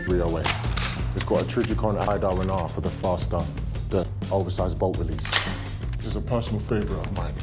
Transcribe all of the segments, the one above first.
308. We've got a Trigicon Idar and R for the faster, the oversized bolt release. This is a personal favourite of mine.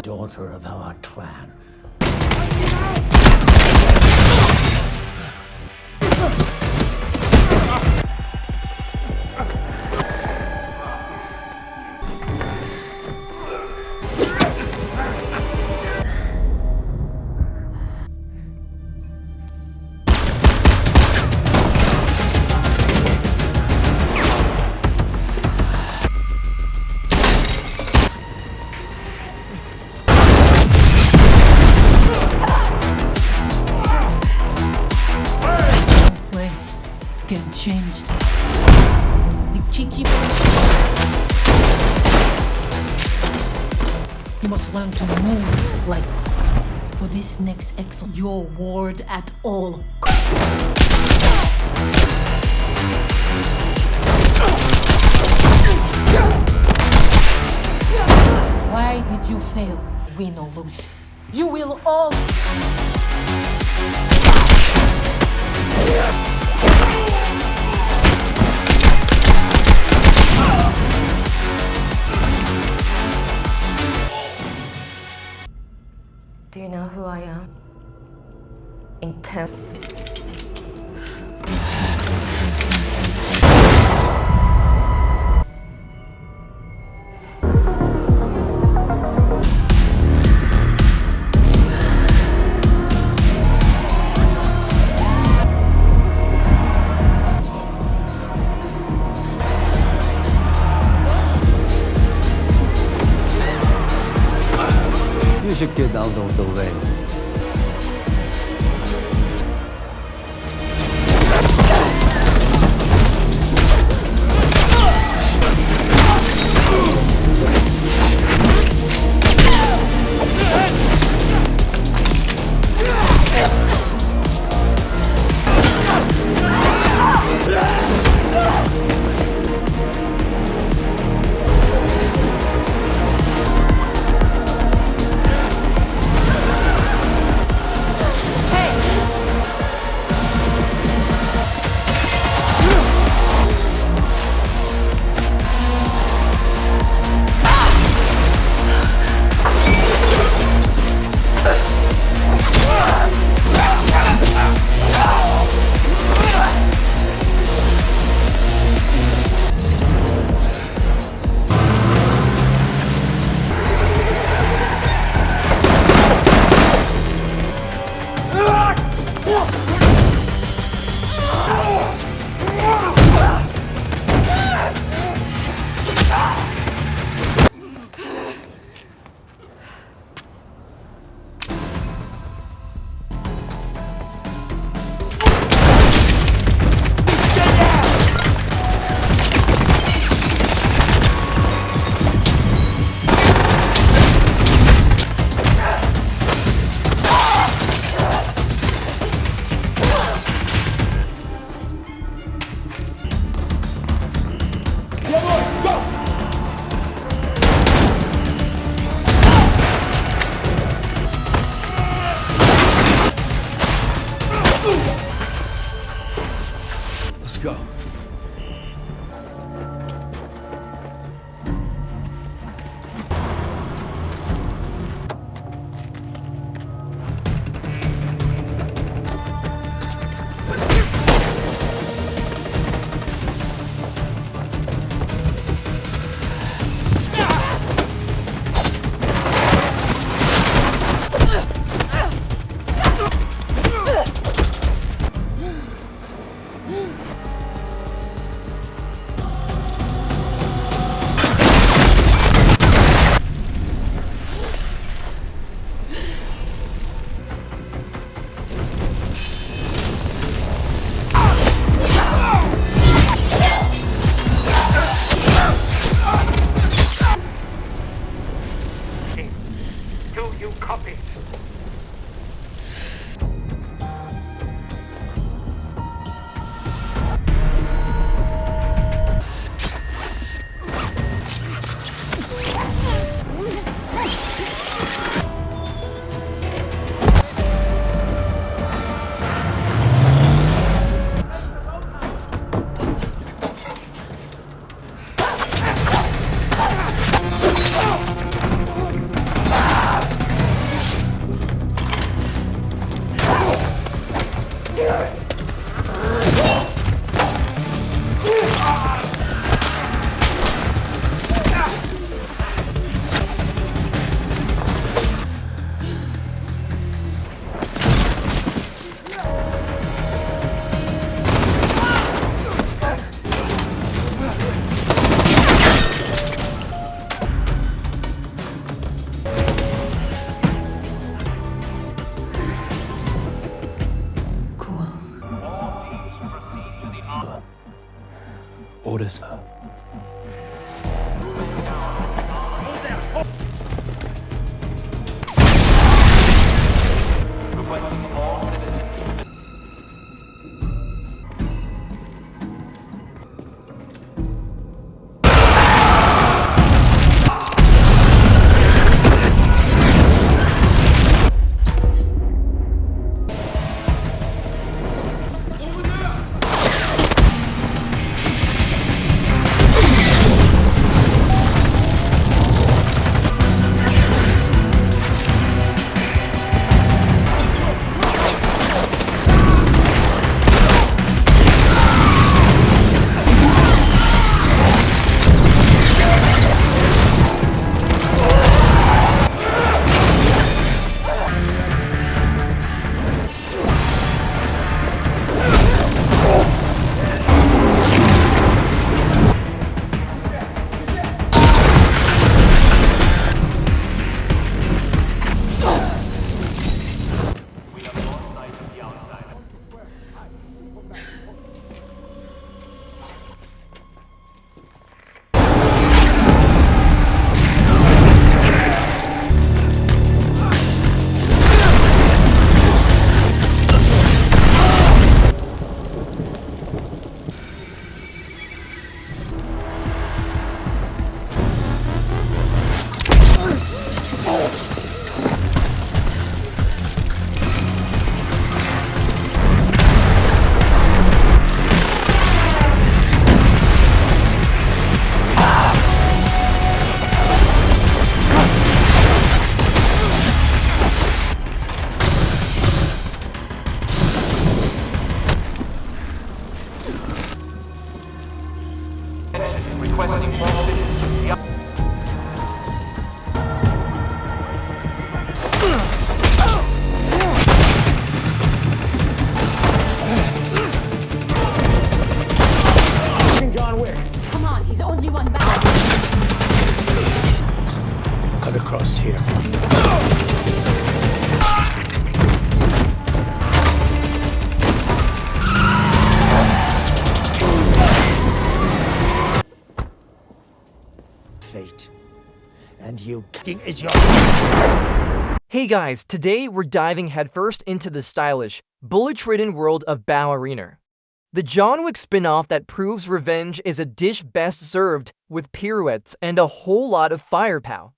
Daughter of our clan. Can change the kiki. You must learn to move like for this next exo. Your ward at all. Why did you fail? Win or lose, you will all. Do you know who I am? Intent. You should get out of the way. You copied. Orders. John Wick. Come on, he's only one back. Cut across here. Fate. And you king is your... Hey guys, today we're diving headfirst into the stylish, bullet-ridden world of Ballerina. The John Wick spin-off that proves revenge is a dish best served with pirouettes and a whole lot of firepower.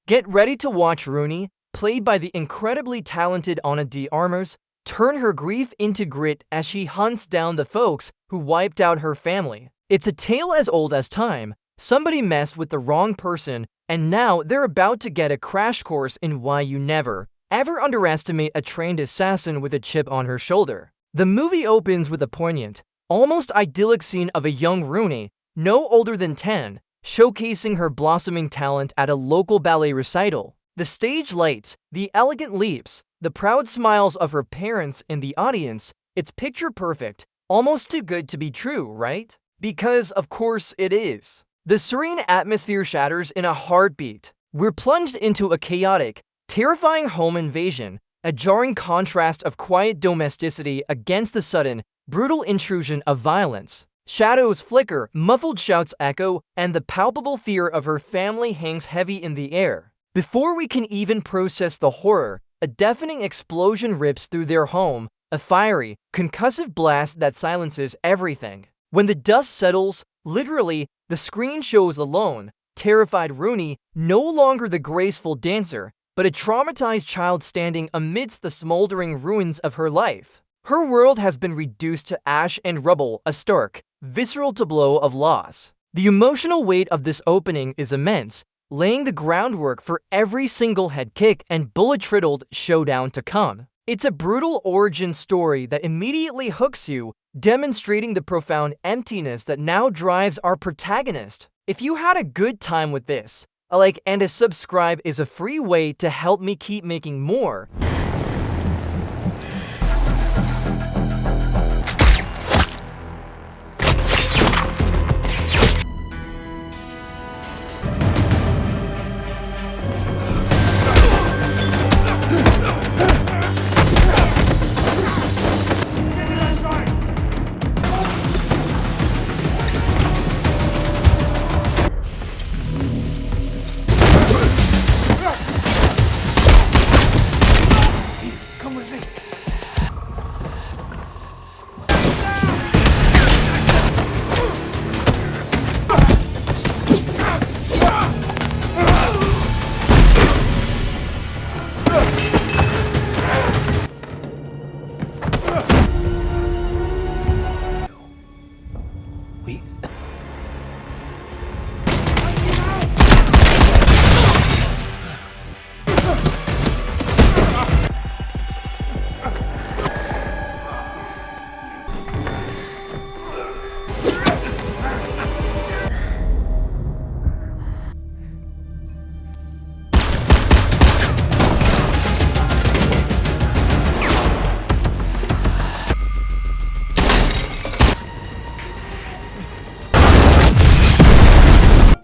Get ready to watch Rooney, played by the incredibly talented Ana de Armas, turn her grief into grit as she hunts down the folks who wiped out her family. It's a tale as old as time. Somebody messed with the wrong person, and now they're about to get a crash course in why you never, ever underestimate a trained assassin with a chip on her shoulder. The movie opens with a poignant, almost idyllic scene of a young Rooney, no older than 10, showcasing her blossoming talent at a local ballet recital. The stage lights, the elegant leaps, the proud smiles of her parents in the audience, it's picture perfect, almost too good to be true, right? Because, of course, it is. The serene atmosphere shatters in a heartbeat. We're plunged into a chaotic, terrifying home invasion, a jarring contrast of quiet domesticity against the sudden, brutal intrusion of violence. Shadows flicker, muffled shouts echo, and the palpable fear of her family hangs heavy in the air. Before we can even process the horror, a deafening explosion rips through their home, a fiery, concussive blast that silences everything. When the dust settles, literally, the screen shows alone, terrified Rooney, no longer the graceful dancer, but a traumatized child standing amidst the smoldering ruins of her life. Her world has been reduced to ash and rubble, a stark, visceral tableau of loss. The emotional weight of this opening is immense, laying the groundwork for every single head kick and bullet-riddled showdown to come. It's a brutal origin story that immediately hooks you, demonstrating the profound emptiness that now drives our protagonist. If you had a good time with this, a like and a subscribe is a free way to help me keep making more.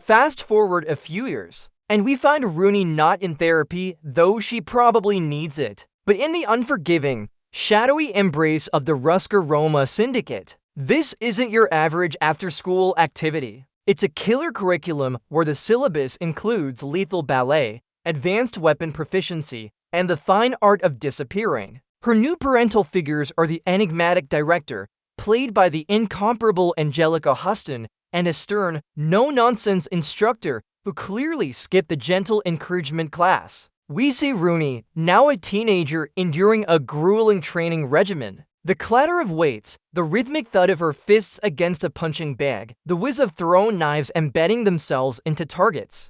Fast forward a few years, and we find Rooney not in therapy, though she probably needs it, but in the unforgiving, shadowy embrace of the Rusker Roma syndicate. This isn't your average after-school activity. It's a killer curriculum where the syllabus includes lethal ballet, advanced weapon proficiency, and the fine art of disappearing. Her new parental figures are the enigmatic director, played by the incomparable Angelica Huston, and a stern, no-nonsense instructor who clearly skipped the gentle encouragement class. We see Rooney, now a teenager, enduring a grueling training regimen. The clatter of weights, the rhythmic thud of her fists against a punching bag, the whiz of thrown knives embedding themselves into targets.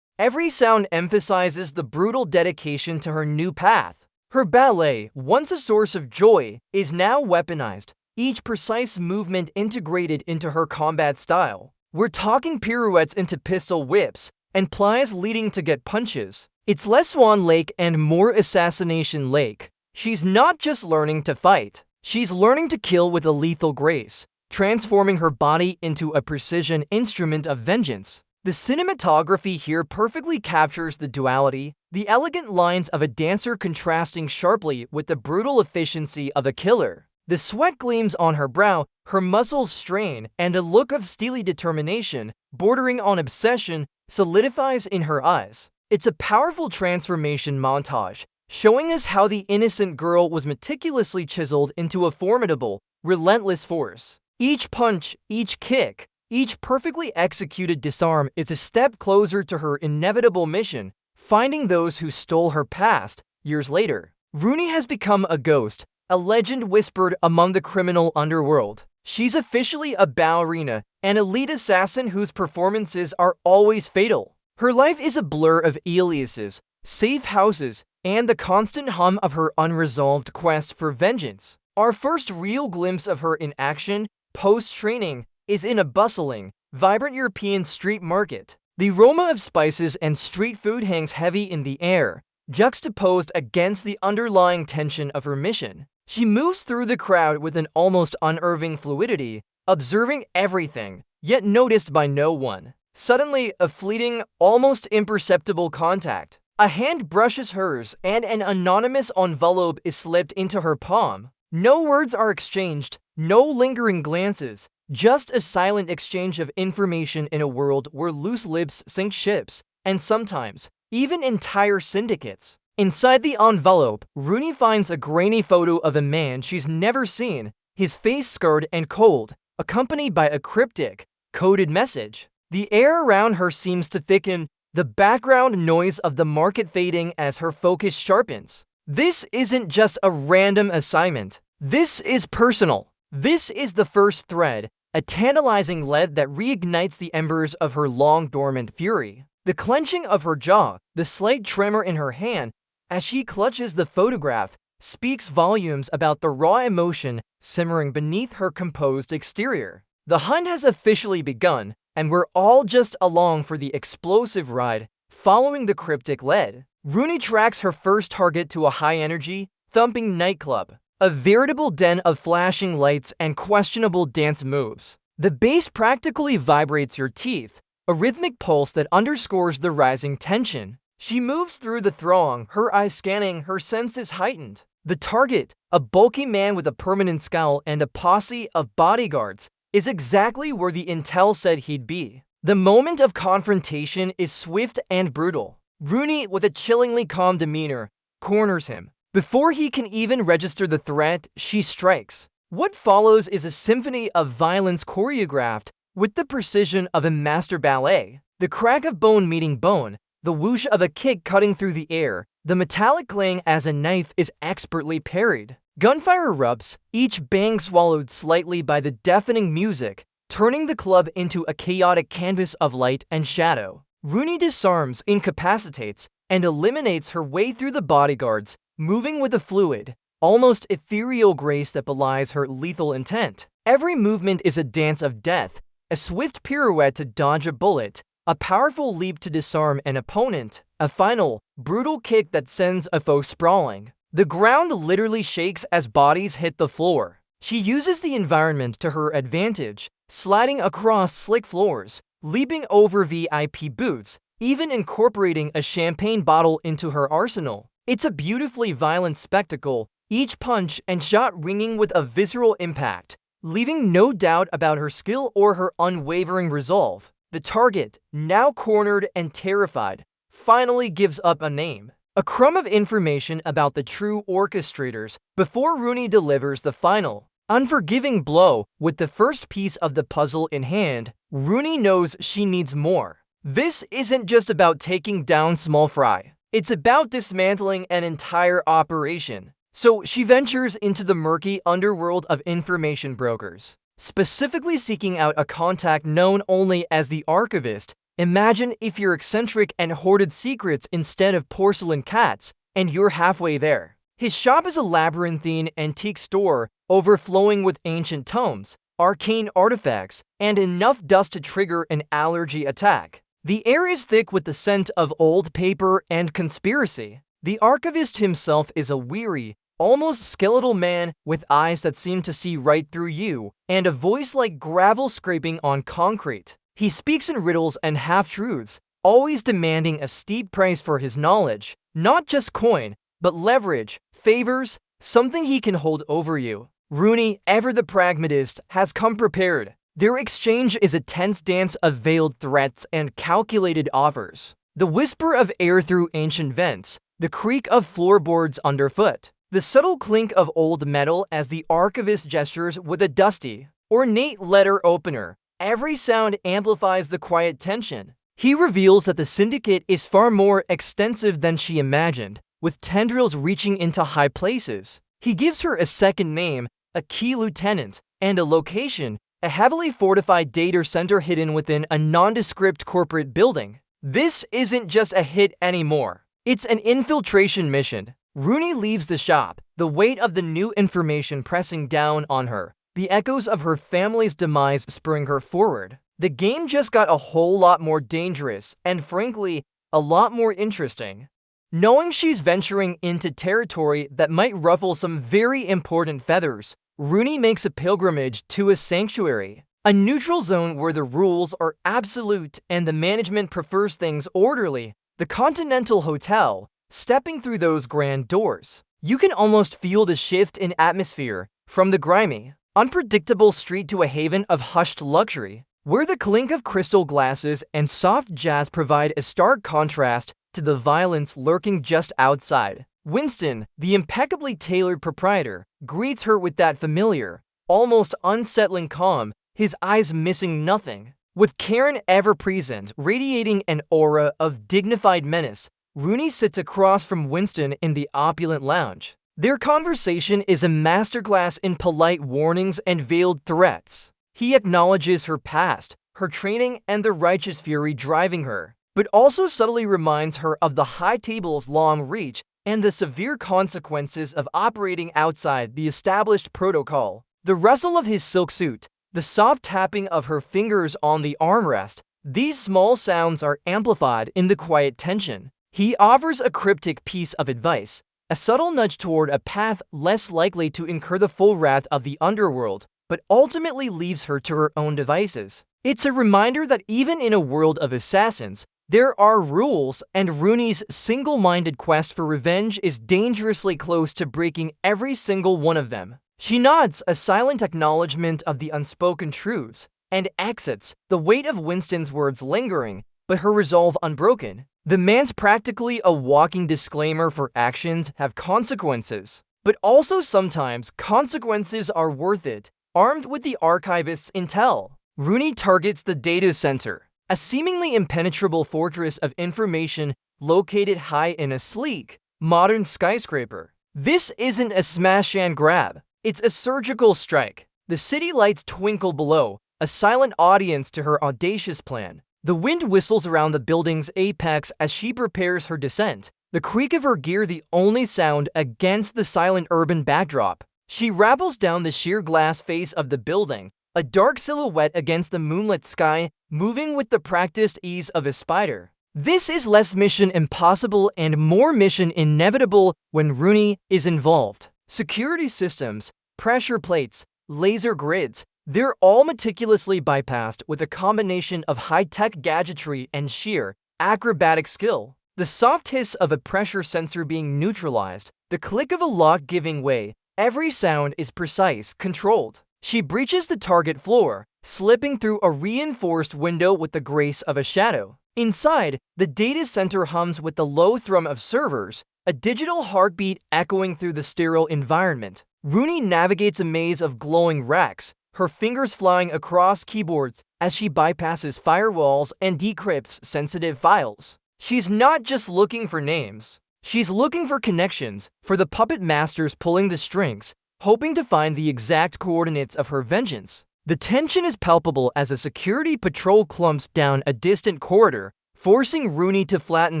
Every sound emphasizes the brutal dedication to her new path. Her ballet, once a source of joy, is now weaponized, each precise movement integrated into her combat style. We're talking pirouettes into pistol whips, and plies leading to gut punches. It's less Swan Lake and more Assassination Lake. She's not just learning to fight, she's learning to kill with a lethal grace, transforming her body into a precision instrument of vengeance. The cinematography here perfectly captures the duality, the elegant lines of a dancer contrasting sharply with the brutal efficiency of a killer. The sweat gleams on her brow, her muscles strain, and a look of steely determination, bordering on obsession, solidifies in her eyes. It's a powerful transformation montage, showing us how the innocent girl was meticulously chiseled into a formidable, relentless force. Each punch, each kick, each perfectly executed disarm is a step closer to her inevitable mission, finding those who stole her past years later. Rooney has become a ghost, a legend whispered among the criminal underworld. She's officially a ballerina, an elite assassin whose performances are always fatal. Her life is a blur of aliases, safe houses, and the constant hum of her unresolved quest for vengeance. Our first real glimpse of her in action, post-training, is in a bustling, vibrant European street market. The aroma of spices and street food hangs heavy in the air, juxtaposed against the underlying tension of her mission. She moves through the crowd with an almost unnerving fluidity, observing everything, yet noticed by no one. Suddenly, a fleeting, almost imperceptible contact. A hand brushes hers, and an anonymous envelope is slipped into her palm. No words are exchanged, no lingering glances, just a silent exchange of information in a world where loose lips sink ships, and sometimes, even entire syndicates. Inside the envelope, Rooney finds a grainy photo of a man she's never seen, his face scarred and cold, accompanied by a cryptic, coded message. The air around her seems to thicken, the background noise of the market fading as her focus sharpens. This isn't just a random assignment. This is personal. This is the first thread, a tantalizing lead that reignites the embers of her long-dormant fury. The clenching of her jaw, the slight tremor in her hand as she clutches the photograph, speaks volumes about the raw emotion simmering beneath her composed exterior. The hunt has officially begun, and we're all just along for the explosive ride, following the cryptic lead. Rooney tracks her first target to a high-energy, thumping nightclub, a veritable den of flashing lights and questionable dance moves. The bass practically vibrates your teeth, a rhythmic pulse that underscores the rising tension. She moves through the throng, her eyes scanning, her senses heightened. The target, a bulky man with a permanent scowl and a posse of bodyguards, is exactly where the intel said he'd be. The moment of confrontation is swift and brutal. Rooney, with a chillingly calm demeanor, corners him. Before he can even register the threat, she strikes. What follows is a symphony of violence choreographed with the precision of a master ballet. The crack of bone meeting bone, the whoosh of a kick cutting through the air, the metallic clang as a knife is expertly parried. Gunfire erupts, each bang swallowed slightly by the deafening music, turning the club into a chaotic canvas of light and shadow. Rooney disarms, incapacitates, and eliminates her way through the bodyguards, moving with a fluid, almost ethereal grace that belies her lethal intent. Every movement is a dance of death, a swift pirouette to dodge a bullet, a powerful leap to disarm an opponent, a final, brutal kick that sends a foe sprawling. The ground literally shakes as bodies hit the floor. She uses the environment to her advantage, sliding across slick floors, leaping over VIP booths, even incorporating a champagne bottle into her arsenal. It's a beautifully violent spectacle, each punch and shot ringing with a visceral impact, leaving no doubt about her skill or her unwavering resolve. The target, now cornered and terrified, finally gives up a name. A crumb of information about the true orchestrators before Rooney delivers the final, unforgiving blow. With the first piece of the puzzle in hand, Rooney knows she needs more. This isn't just about taking down small fry. It's about dismantling an entire operation. So she ventures into the murky underworld of information brokers, specifically seeking out a contact known only as the archivist. Imagine if you're eccentric and hoarded secrets instead of porcelain cats, and you're halfway there. His shop is a labyrinthine antique store overflowing with ancient tomes, arcane artifacts, and enough dust to trigger an allergy attack. The air is thick with the scent of old paper and conspiracy. The archivist himself is a weary, almost skeletal man with eyes that seem to see right through you, and a voice like gravel scraping on concrete. He speaks in riddles and half-truths, always demanding a steep price for his knowledge, not just coin, but leverage, favors, something he can hold over you. Rooney, ever the pragmatist, has come prepared. Their exchange is a tense dance of veiled threats and calculated offers. The whisper of air through ancient vents, the creak of floorboards underfoot, the subtle clink of old metal as the archivist gestures with a dusty, ornate letter opener. Every sound amplifies the quiet tension. He reveals that the syndicate is far more extensive than she imagined, with tendrils reaching into high places. He gives her a second name, a key lieutenant, and a location, a heavily fortified data center hidden within a nondescript corporate building. This isn't just a hit anymore. It's an infiltration mission. Rooney leaves the shop, the weight of the new information pressing down on her. The echoes of her family's demise spurring her forward. The game just got a whole lot more dangerous and, frankly, a lot more interesting. Knowing she's venturing into territory that might ruffle some very important feathers, Rooney makes a pilgrimage to a sanctuary, a neutral zone where the rules are absolute and the management prefers things orderly. The Continental Hotel. Stepping through those grand doors, you can almost feel the shift in atmosphere from the grimy, unpredictable street to a haven of hushed luxury, where the clink of crystal glasses and soft jazz provide a stark contrast to the violence lurking just outside. Winston, the impeccably tailored proprietor, greets her with that familiar, almost unsettling calm, his eyes missing nothing. With Karen ever present, radiating an aura of dignified menace, Rooney sits across from Winston in the opulent lounge. Their conversation is a masterclass in polite warnings and veiled threats. He acknowledges her past, her training, and the righteous fury driving her, but also subtly reminds her of the high table's long reach and the severe consequences of operating outside the established protocol. The rustle of his silk suit, the soft tapping of her fingers on the armrest, these small sounds are amplified in the quiet tension. He offers a cryptic piece of advice, a subtle nudge toward a path less likely to incur the full wrath of the underworld, but ultimately leaves her to her own devices. It's a reminder that even in a world of assassins, there are rules, and Rooney's single-minded quest for revenge is dangerously close to breaking every single one of them. She nods, a silent acknowledgement of the unspoken truths, and exits, the weight of Winston's words lingering, but her resolve unbroken. The man's practically a walking disclaimer for actions have consequences, but also sometimes consequences are worth it. Armed with the archivist's intel, Rooney targets the data center, a seemingly impenetrable fortress of information located high in a sleek, modern skyscraper. This isn't a smash and grab, it's a surgical strike. The city lights twinkle below, a silent audience to her audacious plan. The wind whistles around the building's apex as she prepares her descent, the creak of her gear the only sound against the silent urban backdrop. She rappels down the sheer glass face of the building, a dark silhouette against the moonlit sky, moving with the practiced ease of a spider. This is less mission impossible and more mission inevitable when Rooney is involved. Security systems, pressure plates, laser grids, they're all meticulously bypassed with a combination of high-tech gadgetry and sheer, acrobatic skill. The soft hiss of a pressure sensor being neutralized, the click of a lock giving way, every sound is precise, controlled. She breaches the target floor, slipping through a reinforced window with the grace of a shadow. Inside, the data center hums with the low thrum of servers, a digital heartbeat echoing through the sterile environment. Rooney navigates a maze of glowing racks, her fingers flying across keyboards as she bypasses firewalls and decrypts sensitive files. She's not just looking for names. She's looking for connections, for the puppet masters pulling the strings, hoping to find the exact coordinates of her vengeance. The tension is palpable as a security patrol clumps down a distant corridor, forcing Rooney to flatten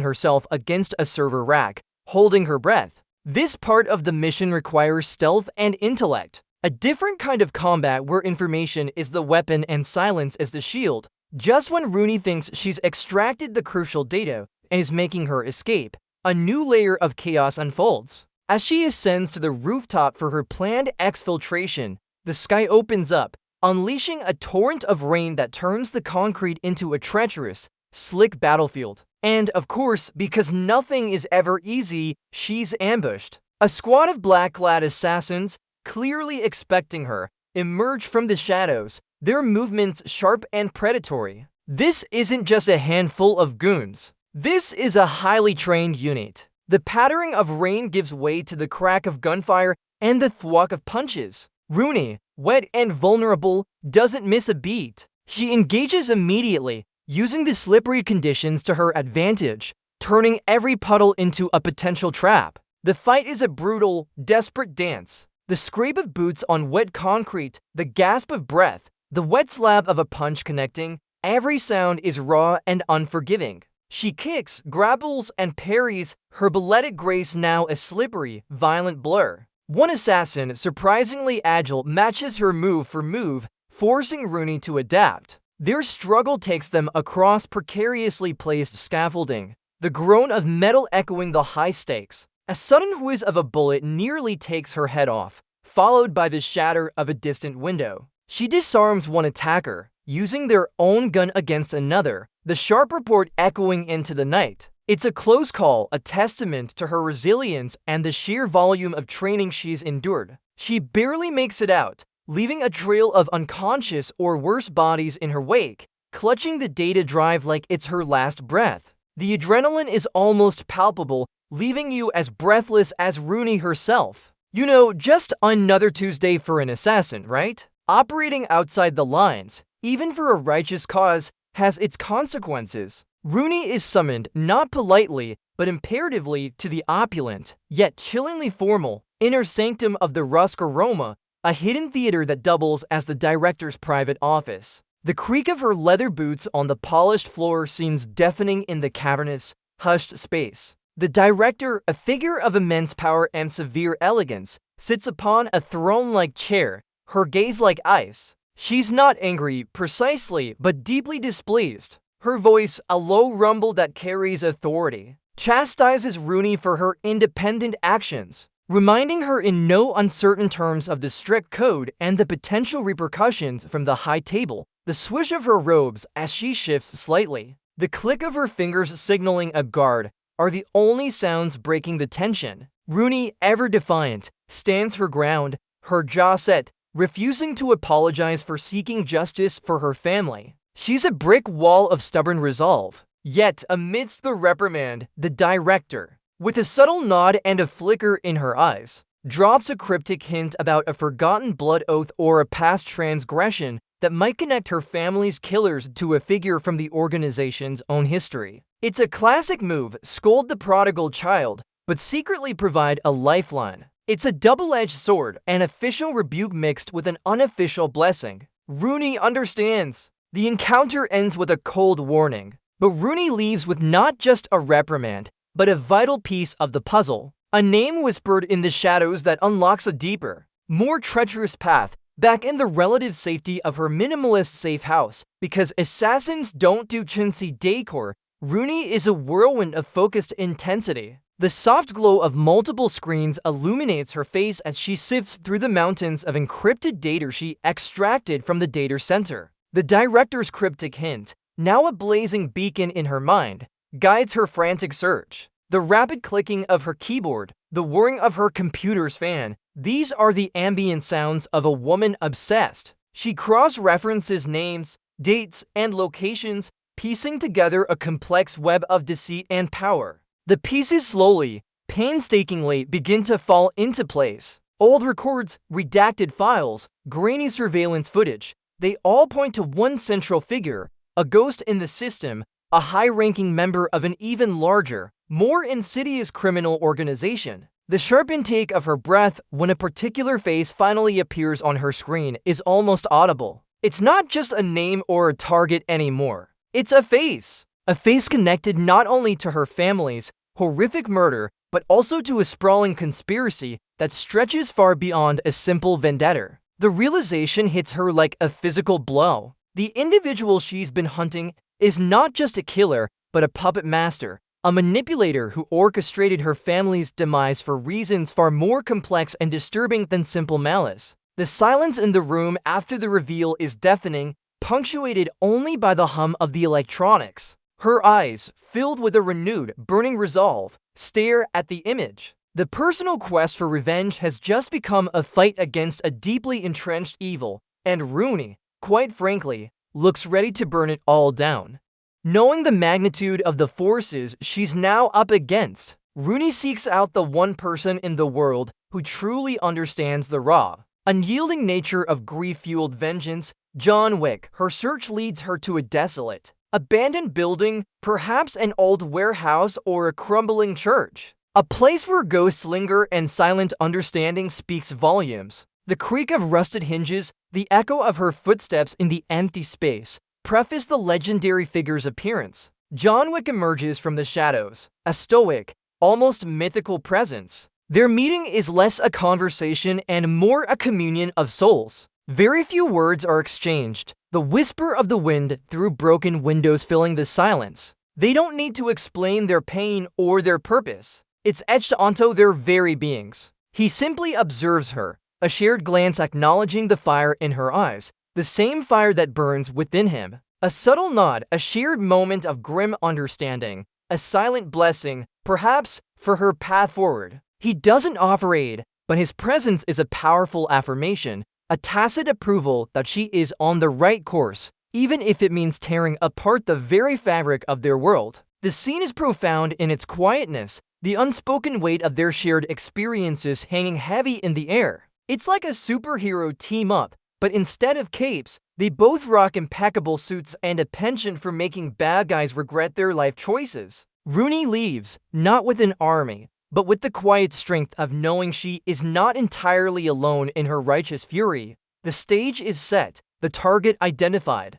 herself against a server rack, holding her breath. This part of the mission requires stealth and intellect, a different kind of combat where information is the weapon and silence is the shield. Just when Rooney thinks she's extracted the crucial data and is making her escape, a new layer of chaos unfolds. As she ascends to the rooftop for her planned exfiltration, the sky opens up, unleashing a torrent of rain that turns the concrete into a treacherous, slick battlefield. And, of course, because nothing is ever easy, she's ambushed. A squad of black-clad assassins, clearly expecting her, emerge from the shadows, their movements sharp and predatory. This isn't just a handful of goons. This is a highly trained unit. The pattering of rain gives way to the crack of gunfire and the thwack of punches. Rooney, wet and vulnerable, doesn't miss a beat. She engages immediately, using the slippery conditions to her advantage, turning every puddle into a potential trap. The fight is a brutal, desperate dance. The scrape of boots on wet concrete, the gasp of breath, the wet slab of a punch connecting, every sound is raw and unforgiving. She kicks, grapples, and parries, her balletic grace now a slippery, violent blur. One assassin, surprisingly agile, matches her move for move, forcing Rooney to adapt. Their struggle takes them across precariously placed scaffolding, the groan of metal echoing the high stakes. A sudden whiz of a bullet nearly takes her head off, followed by the shatter of a distant window. She disarms one attacker, using their own gun against another, the sharp report echoing into the night. It's a close call, a testament to her resilience and the sheer volume of training she's endured. She barely makes it out, leaving a trail of unconscious or worse bodies in her wake, clutching the data drive like it's her last breath. The adrenaline is almost palpable, leaving you as breathless as Rooney herself. You know, just another Tuesday for an assassin, right? Operating outside the lines, even for a righteous cause, has its consequences. Rooney is summoned not politely, but imperatively to the opulent, yet chillingly formal, inner sanctum of the Rusk Aroma, a hidden theater that doubles as the director's private office. The creak of her leather boots on the polished floor seems deafening in the cavernous, hushed space. The director, a figure of immense power and severe elegance, sits upon a throne-like chair, her gaze like ice. She's not angry, precisely, but deeply displeased. Her voice, a low rumble that carries authority, chastises Rooney for her independent actions, reminding her in no uncertain terms of the strict code and the potential repercussions from the high table. The swish of her robes as she shifts slightly, the click of her fingers signaling a guard, are the only sounds breaking the tension. Rooney, ever defiant, stands her ground, her jaw set, refusing to apologize for seeking justice for her family. She's a brick wall of stubborn resolve. Yet, amidst the reprimand, the director, with a subtle nod and a flicker in her eyes, drops a cryptic hint about a forgotten blood oath or a past transgression that might connect her family's killers to a figure from the organization's own history. It's a classic move, scold the prodigal child, but secretly provide a lifeline. It's a double-edged sword, an official rebuke mixed with an unofficial blessing. Rooney understands. The encounter ends with a cold warning, but Rooney leaves with not just a reprimand, but a vital piece of the puzzle. A name whispered in the shadows that unlocks a deeper, more treacherous path back in the relative safety of her minimalist safe house. Because assassins don't do chintzy decor, Rooney is a whirlwind of focused intensity. The soft glow of multiple screens illuminates her face as she sifts through the mountains of encrypted data she extracted from the data center. The director's cryptic hint, now a blazing beacon in her mind, guides her frantic search. The rapid clicking of her keyboard, the whirring of her computer's fan, these are the ambient sounds of a woman obsessed. She cross-references names, dates, and locations, piecing together a complex web of deceit and power. The pieces slowly, painstakingly begin to fall into place. Old records, redacted files, grainy surveillance footage, they all point to one central figure, a ghost in the system, a high-ranking member of an even larger, more insidious criminal organization. The sharp intake of her breath when a particular face finally appears on her screen is almost audible. It's not just a name or a target anymore. It's a face. A face connected not only to her family's horrific murder, but also to a sprawling conspiracy that stretches far beyond a simple vendetta. The realization hits her like a physical blow. The individual she's been hunting is not just a killer, but a puppet master, a manipulator who orchestrated her family's demise for reasons far more complex and disturbing than simple malice. The silence in the room after the reveal is deafening, punctuated only by the hum of the electronics. Her eyes, filled with a renewed, burning resolve, stare at the image. The personal quest for revenge has just become a fight against a deeply entrenched evil, and Rooney, quite frankly, looks ready to burn it all down. Knowing the magnitude of the forces she's now up against, Rooney seeks out the one person in the world who truly understands the raw, unyielding nature of grief-fueled vengeance. John Wick. Her search leads her to a desolate, abandoned building, perhaps an old warehouse or a crumbling church. A place where ghosts linger and silent understanding speaks volumes. The creak of rusted hinges, the echo of her footsteps in the empty space, preface the legendary figure's appearance. John Wick emerges from the shadows, a stoic, almost mythical presence. Their meeting is less a conversation and more a communion of souls. Very few words are exchanged, the whisper of the wind through broken windows filling the silence. They don't need to explain their pain or their purpose. It's etched onto their very beings. He simply observes her, a shared glance acknowledging the fire in her eyes, the same fire that burns within him. A subtle nod, a shared moment of grim understanding, a silent blessing, perhaps, for her path forward. He doesn't offer aid, but his presence is a powerful affirmation, a tacit approval that she is on the right course, even if it means tearing apart the very fabric of their world. The scene is profound in its quietness, the unspoken weight of their shared experiences hanging heavy in the air. It's like a superhero team-up, but instead of capes, they both rock impeccable suits and a penchant for making bad guys regret their life choices. Rooney leaves, not with an army, but with the quiet strength of knowing she is not entirely alone in her righteous fury. The stage is set, the target identified.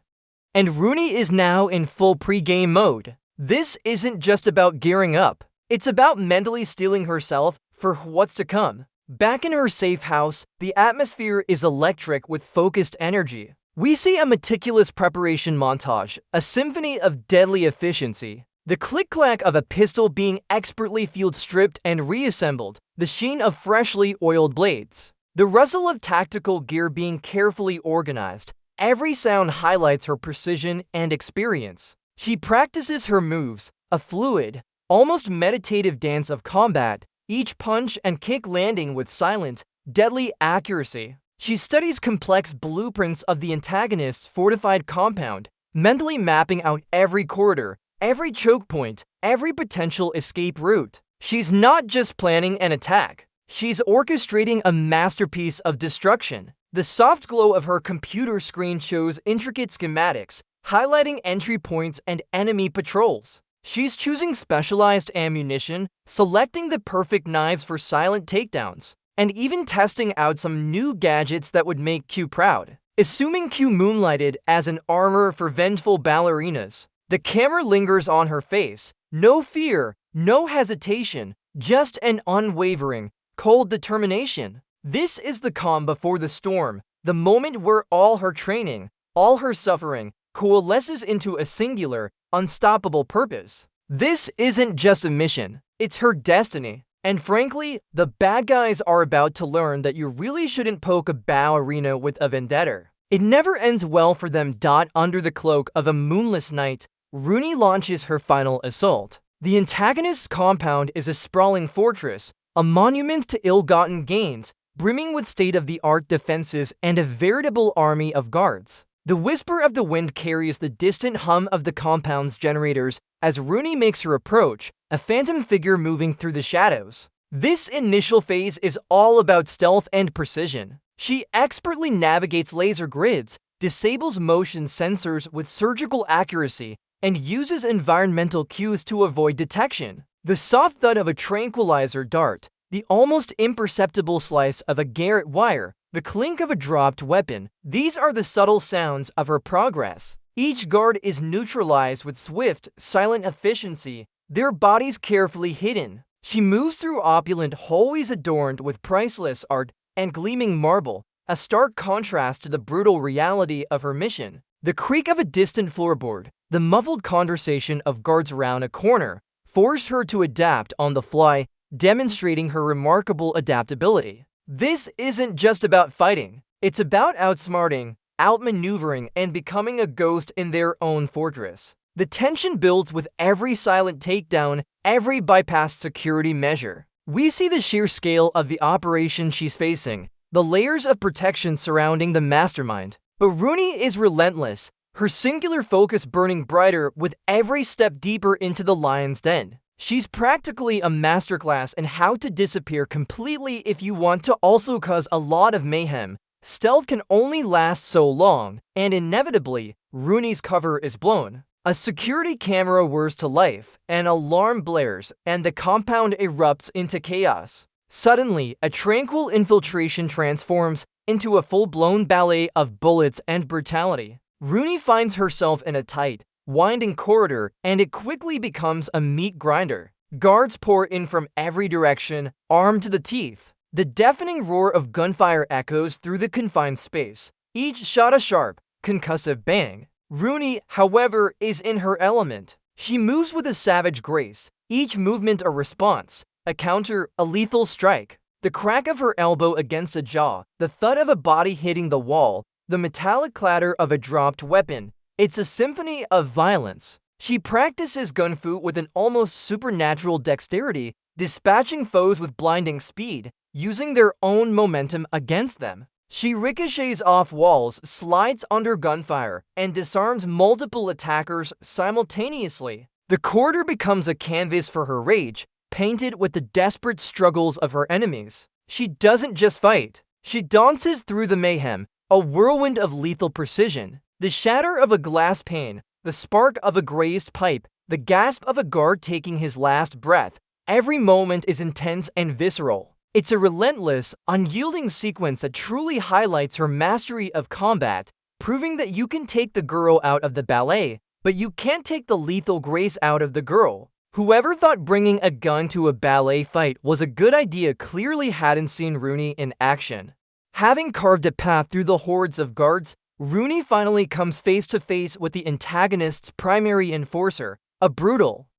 And Rooney is now in full pre-game mode. This isn't just about gearing up. It's about mentally steeling herself for what's to come. Back in her safe house, the atmosphere is electric with focused energy. We see a meticulous preparation montage, a symphony of deadly efficiency. The click-clack of a pistol being expertly field-stripped and reassembled, the sheen of freshly oiled blades. The rustle of tactical gear being carefully organized. Every sound highlights her precision and experience. She practices her moves, a fluid, almost meditative dance of combat, each punch and kick landing with silent, deadly accuracy. She studies complex blueprints of the antagonist's fortified compound, mentally mapping out every corridor, every choke point, every potential escape route. She's not just planning an attack. She's orchestrating a masterpiece of destruction. The soft glow of her computer screen shows intricate schematics, highlighting entry points and enemy patrols. She's choosing specialized ammunition, selecting the perfect knives for silent takedowns, and even testing out some new gadgets that would make Q proud. Assuming Q moonlighted as an armor for vengeful ballerinas, the camera lingers on her face. No fear, no hesitation, just an unwavering, cold determination. This is the calm before the storm, the moment where all her training, all her suffering, coalesces into a singular, unstoppable purpose. This isn't just a mission, it's her destiny. And frankly, the bad guys are about to learn that you really shouldn't poke a ballerina with a vendetta. It never ends well for them. Under the cloak of a moonless night, Rooney launches her final assault. The antagonist's compound is a sprawling fortress, a monument to ill-gotten gains, brimming with state-of-the-art defenses and a veritable army of guards. The whisper of the wind carries the distant hum of the compound's generators as Rooney makes her approach, a phantom figure moving through the shadows. This initial phase is all about stealth and precision. She expertly navigates laser grids, disables motion sensors with surgical accuracy, and uses environmental cues to avoid detection. The soft thud of a tranquilizer dart, the almost imperceptible slice of a garrote wire, the clink of a dropped weapon, these are the subtle sounds of her progress. Each guard is neutralized with swift, silent efficiency, their bodies carefully hidden. She moves through opulent hallways adorned with priceless art and gleaming marble, a stark contrast to the brutal reality of her mission. The creak of a distant floorboard, the muffled conversation of guards around a corner, force her to adapt on the fly, demonstrating her remarkable adaptability. This isn't just about fighting. It's about outsmarting, outmaneuvering, and becoming a ghost in their own fortress. The tension builds with every silent takedown, every bypassed security measure. We see the sheer scale of the operation she's facing, the layers of protection surrounding the mastermind. But Rooney is relentless, her singular focus burning brighter with every step deeper into the lion's den. She's practically a masterclass in how to disappear completely if you want to also cause a lot of mayhem. Stealth can only last so long, and inevitably, Rooney's cover is blown. A security camera whirs to life, an alarm blares, and the compound erupts into chaos. Suddenly, a tranquil infiltration transforms into a full-blown ballet of bullets and brutality. Rooney finds herself in a tight, winding corridor, and it quickly becomes a meat grinder. Guards pour in from every direction, armed to the teeth. The deafening roar of gunfire echoes through the confined space, each shot a sharp, concussive bang. Rooney, however, is in her element. She moves with a savage grace, each movement a response, a counter, a lethal strike. The crack of her elbow against a jaw, the thud of a body hitting the wall, the metallic clatter of a dropped weapon. It's a symphony of violence. She practices gun fu with an almost supernatural dexterity, dispatching foes with blinding speed, using their own momentum against them. She ricochets off walls, slides under gunfire, and disarms multiple attackers simultaneously. The The corridor becomes a canvas for her rage, painted with the desperate struggles of her enemies. She doesn't just fight. She dances through the mayhem, a whirlwind of lethal precision. The shatter of a glass pane, the spark of a grazed pipe, the gasp of a guard taking his last breath. Every moment is intense and visceral. It's a relentless, unyielding sequence that truly highlights her mastery of combat, proving that you can take the girl out of the ballet, but you can't take the lethal grace out of the girl. Whoever thought bringing a gun to a ballet fight was a good idea clearly hadn't seen Rooney in action. Having carved a path through the hordes of guards, Rooney finally comes face to face with the antagonist's primary enforcer, a brutal,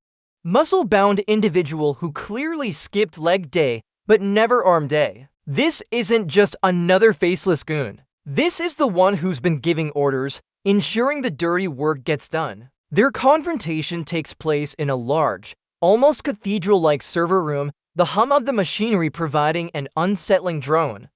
muscle-bound individual who clearly skipped leg day but never arm day. This isn't just another faceless goon. This is the one who's been giving orders, ensuring the dirty work gets done. Their confrontation takes place in a large, almost cathedral-like server room, the hum of the machinery providing an unsettling drone.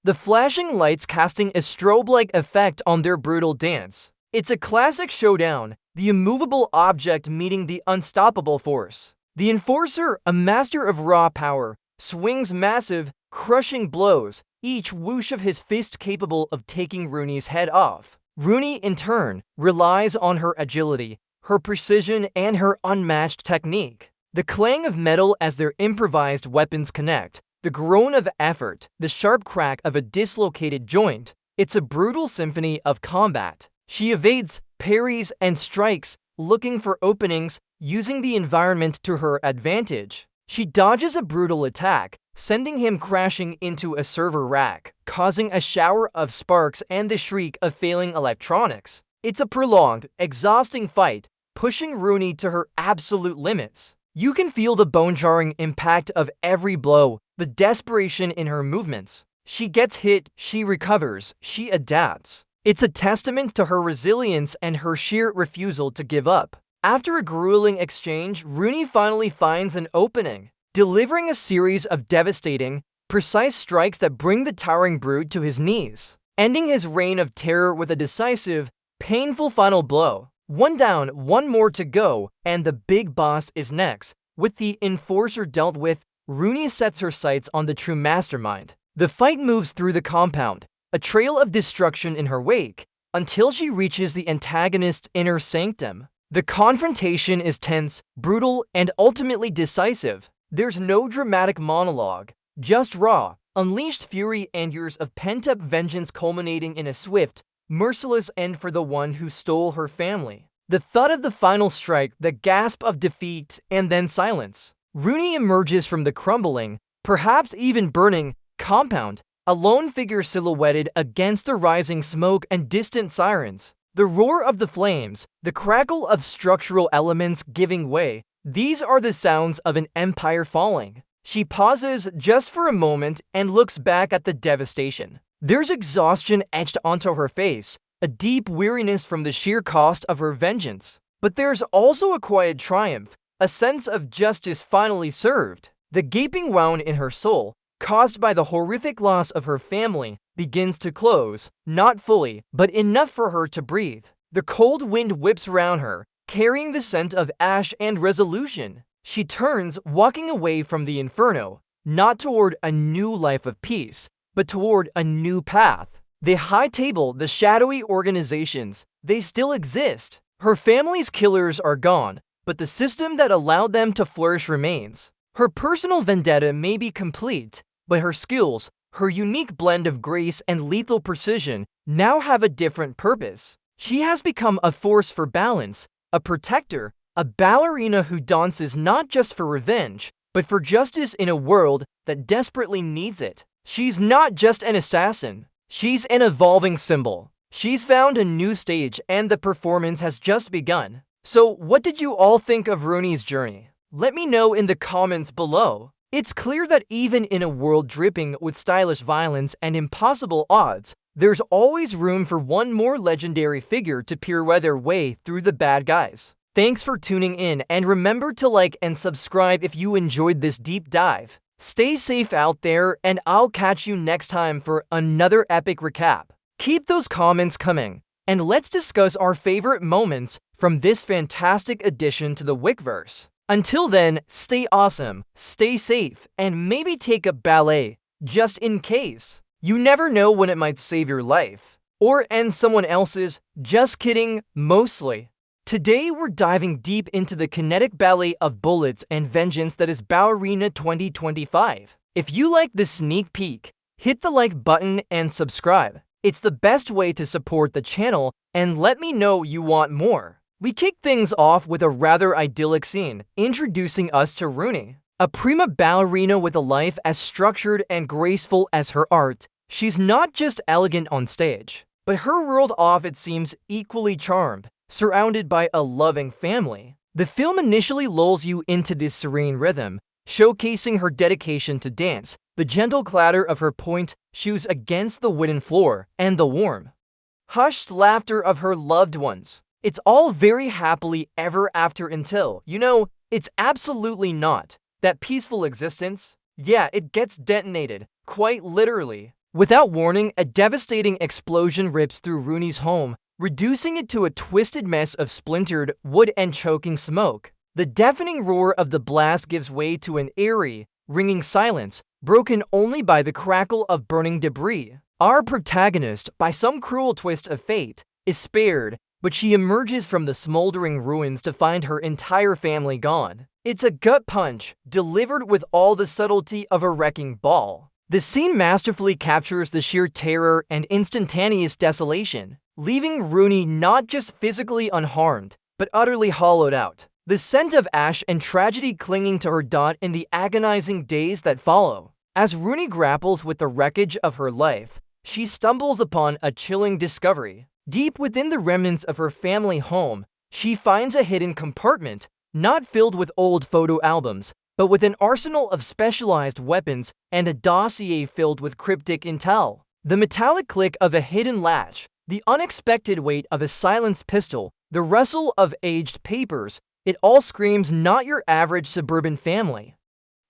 The flashing lights casting a strobe-like effect on their brutal dance. It's a classic showdown, the immovable object meeting the unstoppable force. The enforcer, a master of raw power, swings massive, crushing blows, each whoosh of his fist capable of taking Rooney's head off. Rooney, in turn, relies on her agility, her precision, and her unmatched technique. The clang of metal as their improvised weapons connect, the groan of effort, the sharp crack of a dislocated joint. It's a brutal symphony of combat. She evades, parries, and strikes, looking for openings, using the environment to her advantage. She dodges a brutal attack, sending him crashing into a server rack, causing a shower of sparks and the shriek of failing electronics. It's a prolonged, exhausting fight, pushing Rooney to her absolute limits. You can feel the bone-jarring impact of every blow, the desperation in her movements. She gets hit, she recovers, she adapts. It's a testament to her resilience and her sheer refusal to give up. After a grueling exchange, Rooney finally finds an opening, delivering a series of devastating, precise strikes that bring the towering brute to his knees, ending his reign of terror with a decisive, painful final blow. One down, one more to go, and the big boss is next. With the enforcer dealt with, Rooney sets her sights on the true mastermind. The fight moves through the compound, a trail of destruction in her wake, until she reaches the antagonist's inner sanctum. The confrontation is tense, brutal, and ultimately decisive. There's no dramatic monologue, just raw, unleashed fury and years of pent-up vengeance culminating in a swift, merciless end for the one who stole her family. The thud of the final strike, the gasp of defeat, and then silence. Rooney emerges from the crumbling, perhaps even burning, compound, a lone figure silhouetted against the rising smoke and distant sirens. The roar of the flames, the crackle of structural elements giving way, these are the sounds of an empire falling. She pauses just for a moment and looks back at the devastation. There's exhaustion etched onto her face, a deep weariness from the sheer cost of her vengeance. But there's also a quiet triumph, a sense of justice finally served. The gaping wound in her soul, caused by the horrific loss of her family, begins to close, not fully, but enough for her to breathe. The cold wind whips around her, carrying the scent of ash and resolution. She turns, walking away from the inferno, not toward a new life of peace, but toward a new path. The high table, the shadowy organizations, they still exist. Her family's killers are gone, but the system that allowed them to flourish remains. Her personal vendetta may be complete, but her skills, her unique blend of grace and lethal precision, now have a different purpose. She has become a force for balance, a protector, a ballerina who dances not just for revenge, but for justice in a world that desperately needs it. She's not just an assassin. She's an evolving symbol. She's found a new stage, and the performance has just begun. So, what did you all think of Rooney's journey? Let me know in the comments below. It's clear that even in a world dripping with stylish violence and impossible odds, there's always room for one more legendary figure to pirouette their way through the bad guys. Thanks for tuning in, and remember to like and subscribe if you enjoyed this deep dive. Stay safe out there, and I'll catch you next time for another epic recap. Keep those comments coming. and let's discuss our favorite moments from this fantastic addition to the Wickverse. Until then, stay awesome, stay safe, and maybe take up ballet, just in case. You never know when it might save your life. Or end someone else's. Just kidding, mostly. Today we're diving deep into the kinetic ballet of bullets and vengeance that is Ballerina 2025. If you like this sneak peek, hit the like button and subscribe. It's the best way to support the channel, and let me know you want more. We kick things off with a rather idyllic scene, introducing us to Rooney. A prima ballerina with a life as structured and graceful as her art, she's not just elegant on stage, but her world off it seems equally charmed, surrounded by a loving family. The film initially lulls you into this serene rhythm, showcasing her dedication to dance, the gentle clatter of her pointe shoes against the wooden floor, and the warm, hushed laughter of her loved ones. It's all very happily ever after until, it's absolutely not. That peaceful existence, yeah, it gets detonated, quite literally. Without warning, a devastating explosion rips through Rooney's home, reducing it to a twisted mess of splintered wood and choking smoke. The deafening roar of the blast gives way to an eerie, ringing silence, broken only by the crackle of burning debris. Our protagonist, by some cruel twist of fate, is spared, but she emerges from the smoldering ruins to find her entire family gone. It's a gut punch, delivered with all the subtlety of a wrecking ball. The scene masterfully captures the sheer terror and instantaneous desolation, leaving Rooney not just physically unharmed, but utterly hollowed out. The scent of ash and tragedy clinging to her dot in the agonizing days that follow. As Rooney grapples with the wreckage of her life, she stumbles upon a chilling discovery. Deep within the remnants of her family home, she finds a hidden compartment, not filled with old photo albums, but with an arsenal of specialized weapons and a dossier filled with cryptic intel. The metallic click of a hidden latch, the unexpected weight of a silenced pistol, the rustle of aged papers, it all screams not your average suburban family.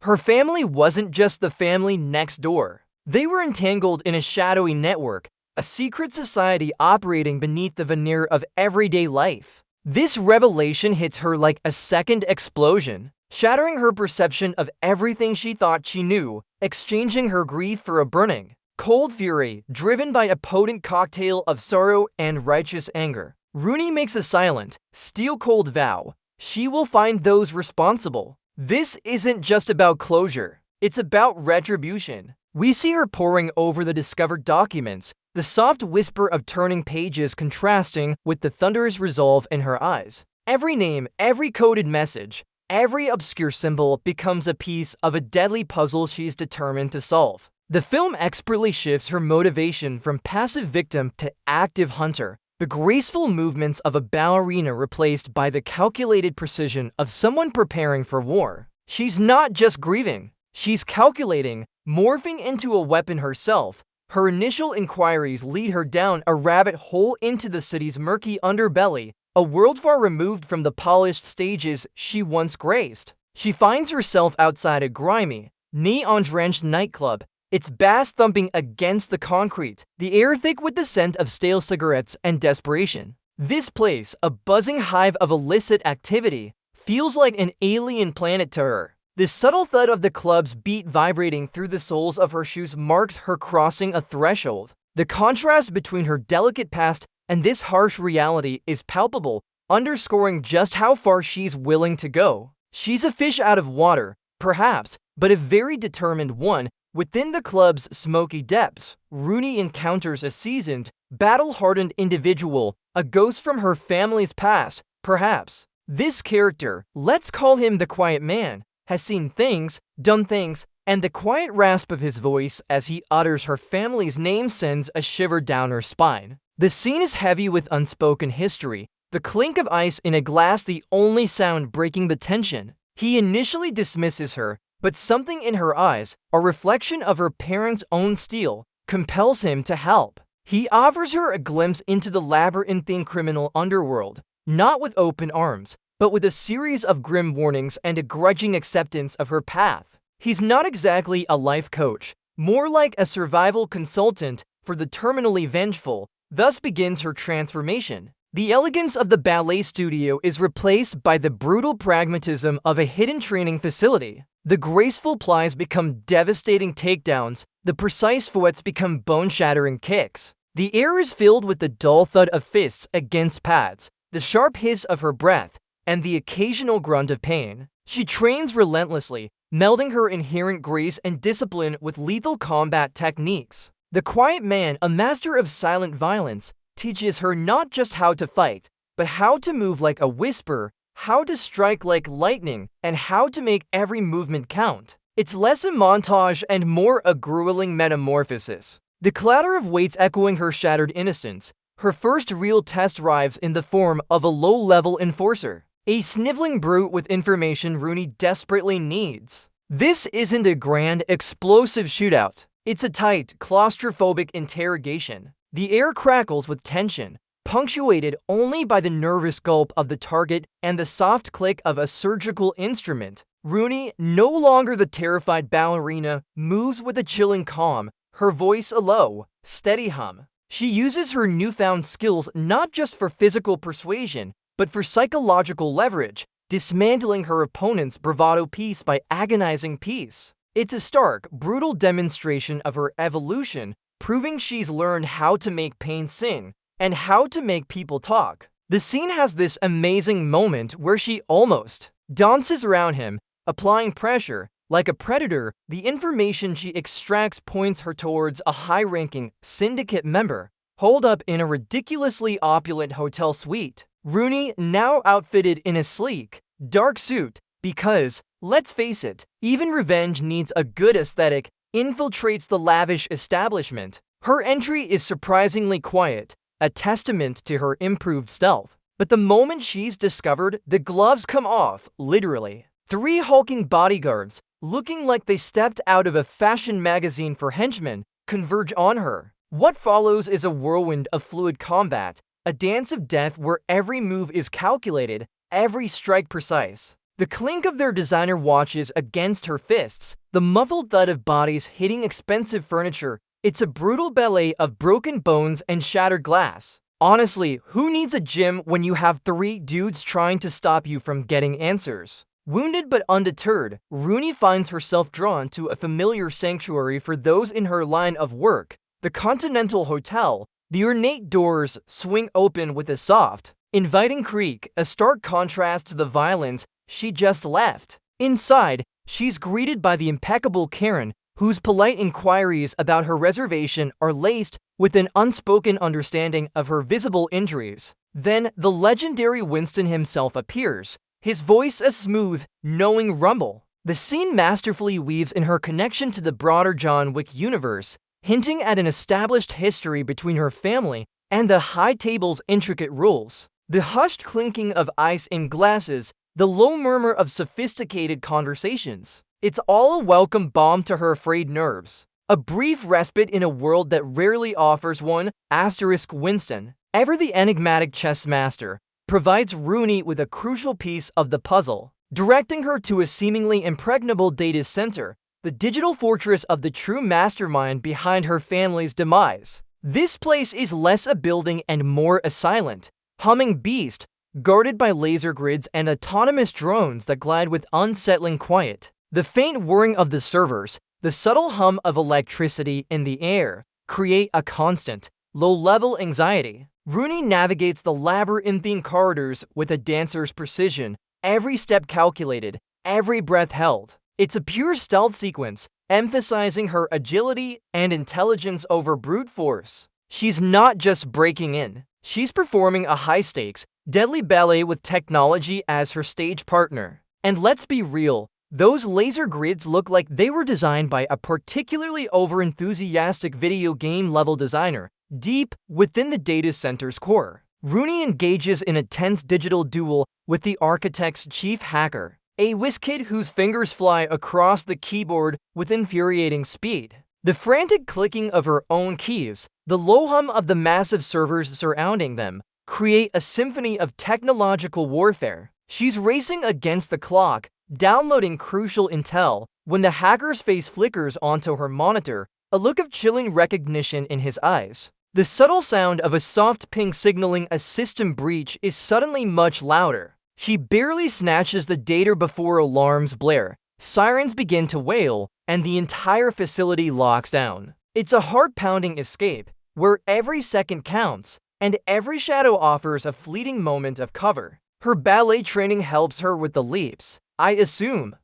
Her family wasn't just the family next door. They were entangled in a shadowy network, a secret society operating beneath the veneer of everyday life. This revelation hits her like a second explosion, shattering her perception of everything she thought she knew, exchanging her grief for a burning, cold fury driven by a potent cocktail of sorrow and righteous anger. Rooney makes a silent, steel-cold vow. She will find those responsible. This isn't just about closure. It's about retribution. We see her poring over the discovered documents, the soft whisper of turning pages contrasting with the thunderous resolve in her eyes. Every name, every coded message, every obscure symbol becomes a piece of a deadly puzzle she's determined to solve. The film expertly shifts her motivation from passive victim to active hunter, the graceful movements of a ballerina replaced by the calculated precision of someone preparing for war. She's not just grieving, she's calculating, morphing into a weapon herself. Her initial inquiries lead her down a rabbit hole into the city's murky underbelly, a world far removed from the polished stages she once graced. She finds herself outside a grimy, neon-drenched nightclub, its bass thumping against the concrete, the air thick with the scent of stale cigarettes and desperation. This place, a buzzing hive of illicit activity, feels like an alien planet to her. The subtle thud of the club's beat vibrating through the soles of her shoes marks her crossing a threshold. The contrast between her delicate past and this harsh reality is palpable, underscoring just how far she's willing to go. She's a fish out of water, perhaps, but a very determined one. Within the club's smoky depths, Rooney encounters a seasoned, battle-hardened individual, a ghost from her family's past, perhaps. This character, let's call him the Quiet Man, has seen things, done things, and the quiet rasp of his voice as he utters her family's name sends a shiver down her spine. The scene is heavy with unspoken history, the clink of ice in a glass the only sound breaking the tension. He initially dismisses her, but something in her eyes, a reflection of her parents' own steel, compels him to help. He offers her a glimpse into the labyrinthine criminal underworld, not with open arms, but with a series of grim warnings and a grudging acceptance of her path. He's not exactly a life coach, more like a survival consultant for the terminally vengeful, Thus begins her transformation. The elegance of the ballet studio is replaced by the brutal pragmatism of a hidden training facility. The graceful plies become devastating takedowns, the precise fouettes become bone-shattering kicks. The air is filled with the dull thud of fists against pads, the sharp hiss of her breath, and the occasional grunt of pain. She trains relentlessly, melding her inherent grace and discipline with lethal combat techniques. The quiet man, a master of silent violence, teaches her not just how to fight, but how to move like a whisper, how to strike like lightning, and how to make every movement count. It's less a montage and more a grueling metamorphosis. The clatter of weights echoing her shattered innocence, her first real test arrives in the form of a low-level enforcer, a sniveling brute with information Rooney desperately needs. This isn't a grand, explosive shootout. It's a tight, claustrophobic interrogation. The air crackles with tension, punctuated only by the nervous gulp of the target and the soft click of a surgical instrument. Rooney, no longer the terrified ballerina, moves with a chilling calm, her voice a low, steady hum. She uses her newfound skills not just for physical persuasion, but for psychological leverage, dismantling her opponent's bravado piece by agonizing piece. It's a stark, brutal demonstration of her evolution, proving she's learned how to make pain sing and how to make people talk. The scene has this amazing moment where she almost dances around him, applying pressure. Like a predator, the information she extracts points her towards a high-ranking syndicate member, holed up in a ridiculously opulent hotel suite. Rooney, now outfitted in a sleek, dark suit, because, let's face it, even revenge needs a good aesthetic, infiltrates the lavish establishment. Her entry is surprisingly quiet, a testament to her improved stealth. But the moment she's discovered, the gloves come off, literally. 3 hulking bodyguards, looking like they stepped out of a fashion magazine for henchmen, converge on her. What follows is a whirlwind of fluid combat, a dance of death where every move is calculated, every strike precise. The clink of their designer watches against her fists, the muffled thud of bodies hitting expensive furniture. It's a brutal ballet of broken bones and shattered glass. Honestly, who needs a gym when you have 3 dudes trying to stop you from getting answers? Wounded but undeterred, Rooney finds herself drawn to a familiar sanctuary for those in her line of work, the Continental Hotel. The ornate doors swing open with a soft, inviting creak, a stark contrast to the violence she just left. Inside, she's greeted by the impeccable Karen, whose polite inquiries about her reservation are laced with an unspoken understanding of her visible injuries. Then, the legendary Winston himself appears, his voice a smooth, knowing rumble. The scene masterfully weaves in her connection to the broader John Wick universe, hinting at an established history between her family and the high table's intricate rules. The hushed clinking of ice in glasses, the low murmur of sophisticated conversations. It's all a welcome balm to her frayed nerves. A brief respite in a world that rarely offers one. Winston, ever the enigmatic chess master, provides Rooney with a crucial piece of the puzzle, directing her to a seemingly impregnable data center, the digital fortress of the true mastermind behind her family's demise. This place is less a building and more a silent, humming beast, guarded by laser grids and autonomous drones that glide with unsettling quiet. The faint whirring of the servers, the subtle hum of electricity in the air, create a constant, low-level anxiety. Rooney navigates the labyrinthine corridors with a dancer's precision, every step calculated, every breath held. It's a pure stealth sequence, emphasizing her agility and intelligence over brute force. She's not just breaking in, she's performing a high-stakes, deadly ballet with technology as her stage partner. And let's be real, those laser grids look like they were designed by a particularly over-enthusiastic video game level designer, deep within the data center's core. Rooney engages in a tense digital duel with the architect's chief hacker, a whiz-kid whose fingers fly across the keyboard with infuriating speed. The frantic clicking of her own keys, the low hum of the massive servers surrounding them, create a symphony of technological warfare. She's racing against the clock, downloading crucial intel, when the hacker's face flickers onto her monitor, a look of chilling recognition in his eyes. The subtle sound of a soft ping signaling a system breach is suddenly much louder. She barely snatches the data before alarms blare, sirens begin to wail, and the entire facility locks down. It's a heart-pounding escape, where every second counts, and every shadow offers a fleeting moment of cover. Her ballet training helps her with the leaps, I assume.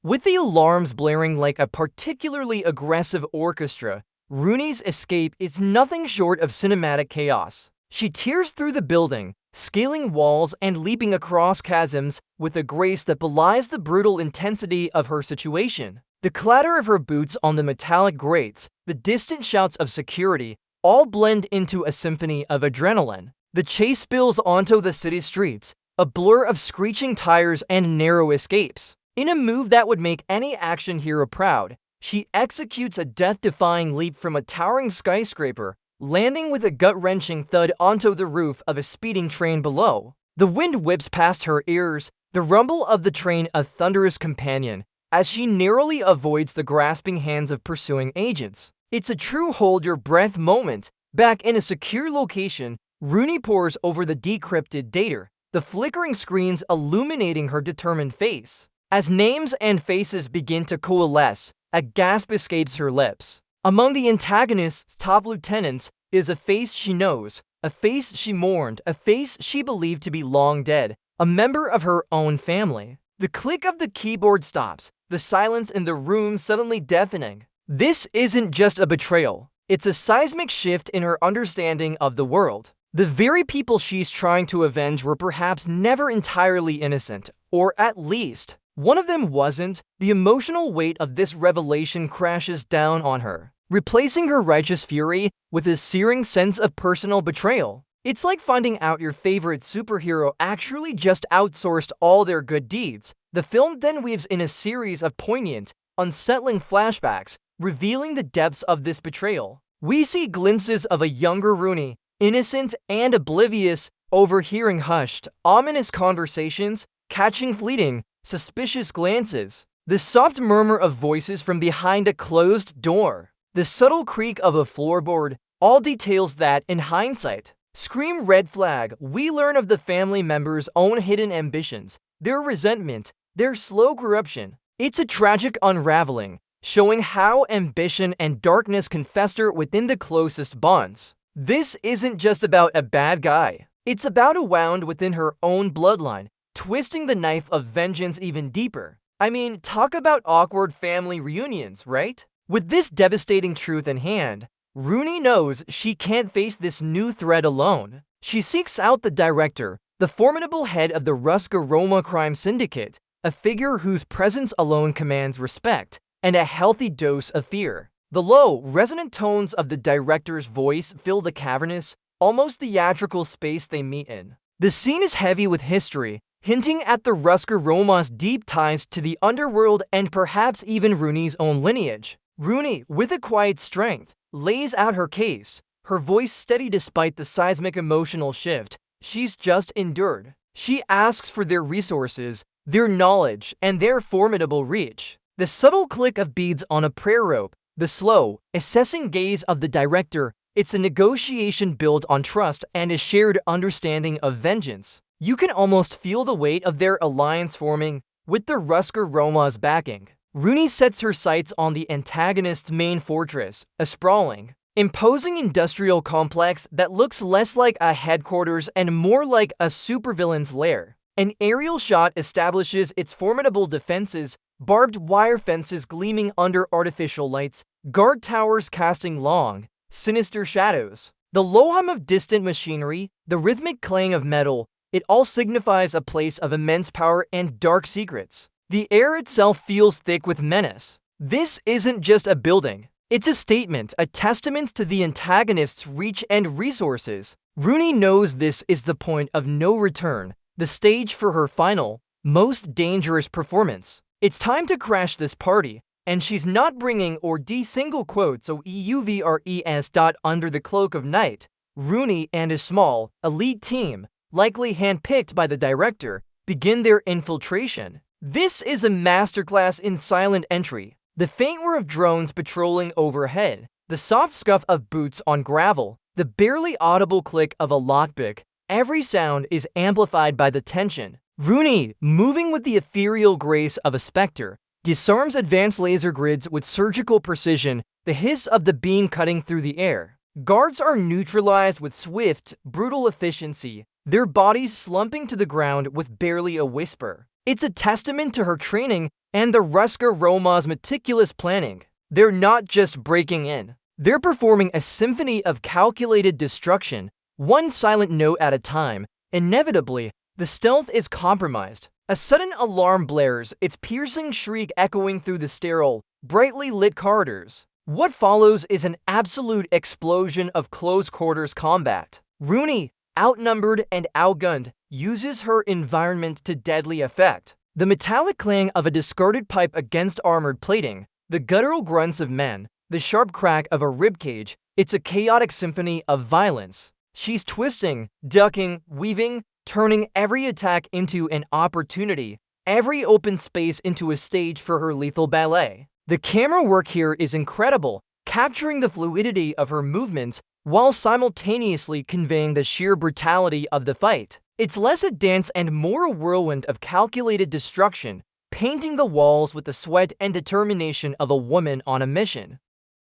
With the alarms blaring like a particularly aggressive orchestra, Rooney's escape is nothing short of cinematic chaos. She tears through the building, scaling walls and leaping across chasms with a grace that belies the brutal intensity of her situation. The clatter of her boots on the metallic grates, the distant shouts of security, all blend into a symphony of adrenaline. The chase spills onto the city streets, a blur of screeching tires and narrow escapes. In a move that would make any action hero proud, she executes a death-defying leap from a towering skyscraper, landing with a gut-wrenching thud onto the roof of a speeding train below. The wind whips past her ears, the rumble of the train a thunderous companion, as she narrowly avoids the grasping hands of pursuing agents. It's a true hold-your-breath moment. Back in a secure location, Rooney pores over the decrypted data, the flickering screens illuminating her determined face. As names and faces begin to coalesce, a gasp escapes her lips. Among the antagonist's top lieutenants is a face she knows, a face she mourned, a face she believed to be long dead, a member of her own family. The click of the keyboard stops, the silence in the room suddenly deafening. This isn't just a betrayal, it's a seismic shift in her understanding of the world. The very people she's trying to avenge were perhaps never entirely innocent, or at least, one of them wasn't. The emotional weight of this revelation crashes down on her, replacing her righteous fury with a searing sense of personal betrayal. It's like finding out your favorite superhero actually just outsourced all their good deeds. The film then weaves in a series of poignant, unsettling flashbacks, revealing the depths of this betrayal. We see glimpses of a younger Rooney, innocent and oblivious, overhearing hushed, ominous conversations, catching fleeting, suspicious glances, the soft murmur of voices from behind a closed door, the subtle creak of a floorboard, all details that, in hindsight, scream red flag. We learn of the family members' own hidden ambitions, their resentment, their slow corruption. It's a tragic unraveling, showing how ambition and darkness can fester within the closest bonds. This isn't just about a bad guy. It's about a wound within her own bloodline, twisting the knife of vengeance even deeper. I mean, talk about awkward family reunions, right? With this devastating truth in hand, Rooney knows she can't face this new threat alone. She seeks out the director, the formidable head of the Ruska Roma crime syndicate, a figure whose presence alone commands respect and a healthy dose of fear. The low, resonant tones of the director's voice fill the cavernous, almost theatrical space they meet in. The scene is heavy with history, hinting at the Ruska Roma's deep ties to the underworld and perhaps even Rooney's own lineage. Rooney, with a quiet strength, lays out her case, her voice steady despite the seismic emotional shift she's just endured. She asks for their resources, their knowledge, and their formidable reach. The subtle click of beads on a prayer rope, the slow, assessing gaze of the director, it's a negotiation built on trust and a shared understanding of vengeance. You can almost feel the weight of their alliance forming, with the Ruska Roma's backing. Rooney sets her sights on the antagonist's main fortress, a sprawling, imposing industrial complex that looks less like a headquarters and more like a supervillain's lair. An aerial shot establishes its formidable defenses, barbed wire fences gleaming under artificial lights, guard towers casting long, sinister shadows. The low hum of distant machinery, the rhythmic clang of metal, it all signifies a place of immense power and dark secrets. The air itself feels thick with menace. This isn't just a building. It's a statement, a testament to the antagonist's reach and resources. Rooney knows this is the point of no return, the stage for her final, most dangerous performance. It's time to crash this party, and she's not bringing or single quotes o EUVRES. Under the cloak of night, Rooney and his small, elite team, likely handpicked by the director, begin their infiltration. This is a masterclass in silent entry. The faint whir of drones patrolling overhead, the soft scuff of boots on gravel, The barely audible click of a lockpick, every sound is amplified by the tension. Rooney, moving with the ethereal grace of a specter, disarms advanced laser grids with surgical precision, the hiss of the beam cutting through the air. Guards are neutralized with swift, brutal efficiency, their bodies slumping to the ground with barely a whisper. It's a testament to her training and the Ruska Roma's meticulous planning. They're not just breaking in. They're performing a symphony of calculated destruction, one silent note at a time. Inevitably, the stealth is compromised. A sudden alarm blares, its piercing shriek echoing through the sterile, brightly lit corridors. What follows is an absolute explosion of close-quarters combat. Rooney, outnumbered and outgunned, uses her environment to deadly effect. The metallic clang of a discarded pipe against armored plating, the guttural grunts of men, the sharp crack of a ribcage, it's a chaotic symphony of violence. She's twisting, ducking, weaving, turning every attack into an opportunity, every open space into a stage for her lethal ballet. The camera work here is incredible, capturing the fluidity of her movements while simultaneously conveying the sheer brutality of the fight. It's less a dance and more a whirlwind of calculated destruction, painting the walls with the sweat and determination of a woman on a mission.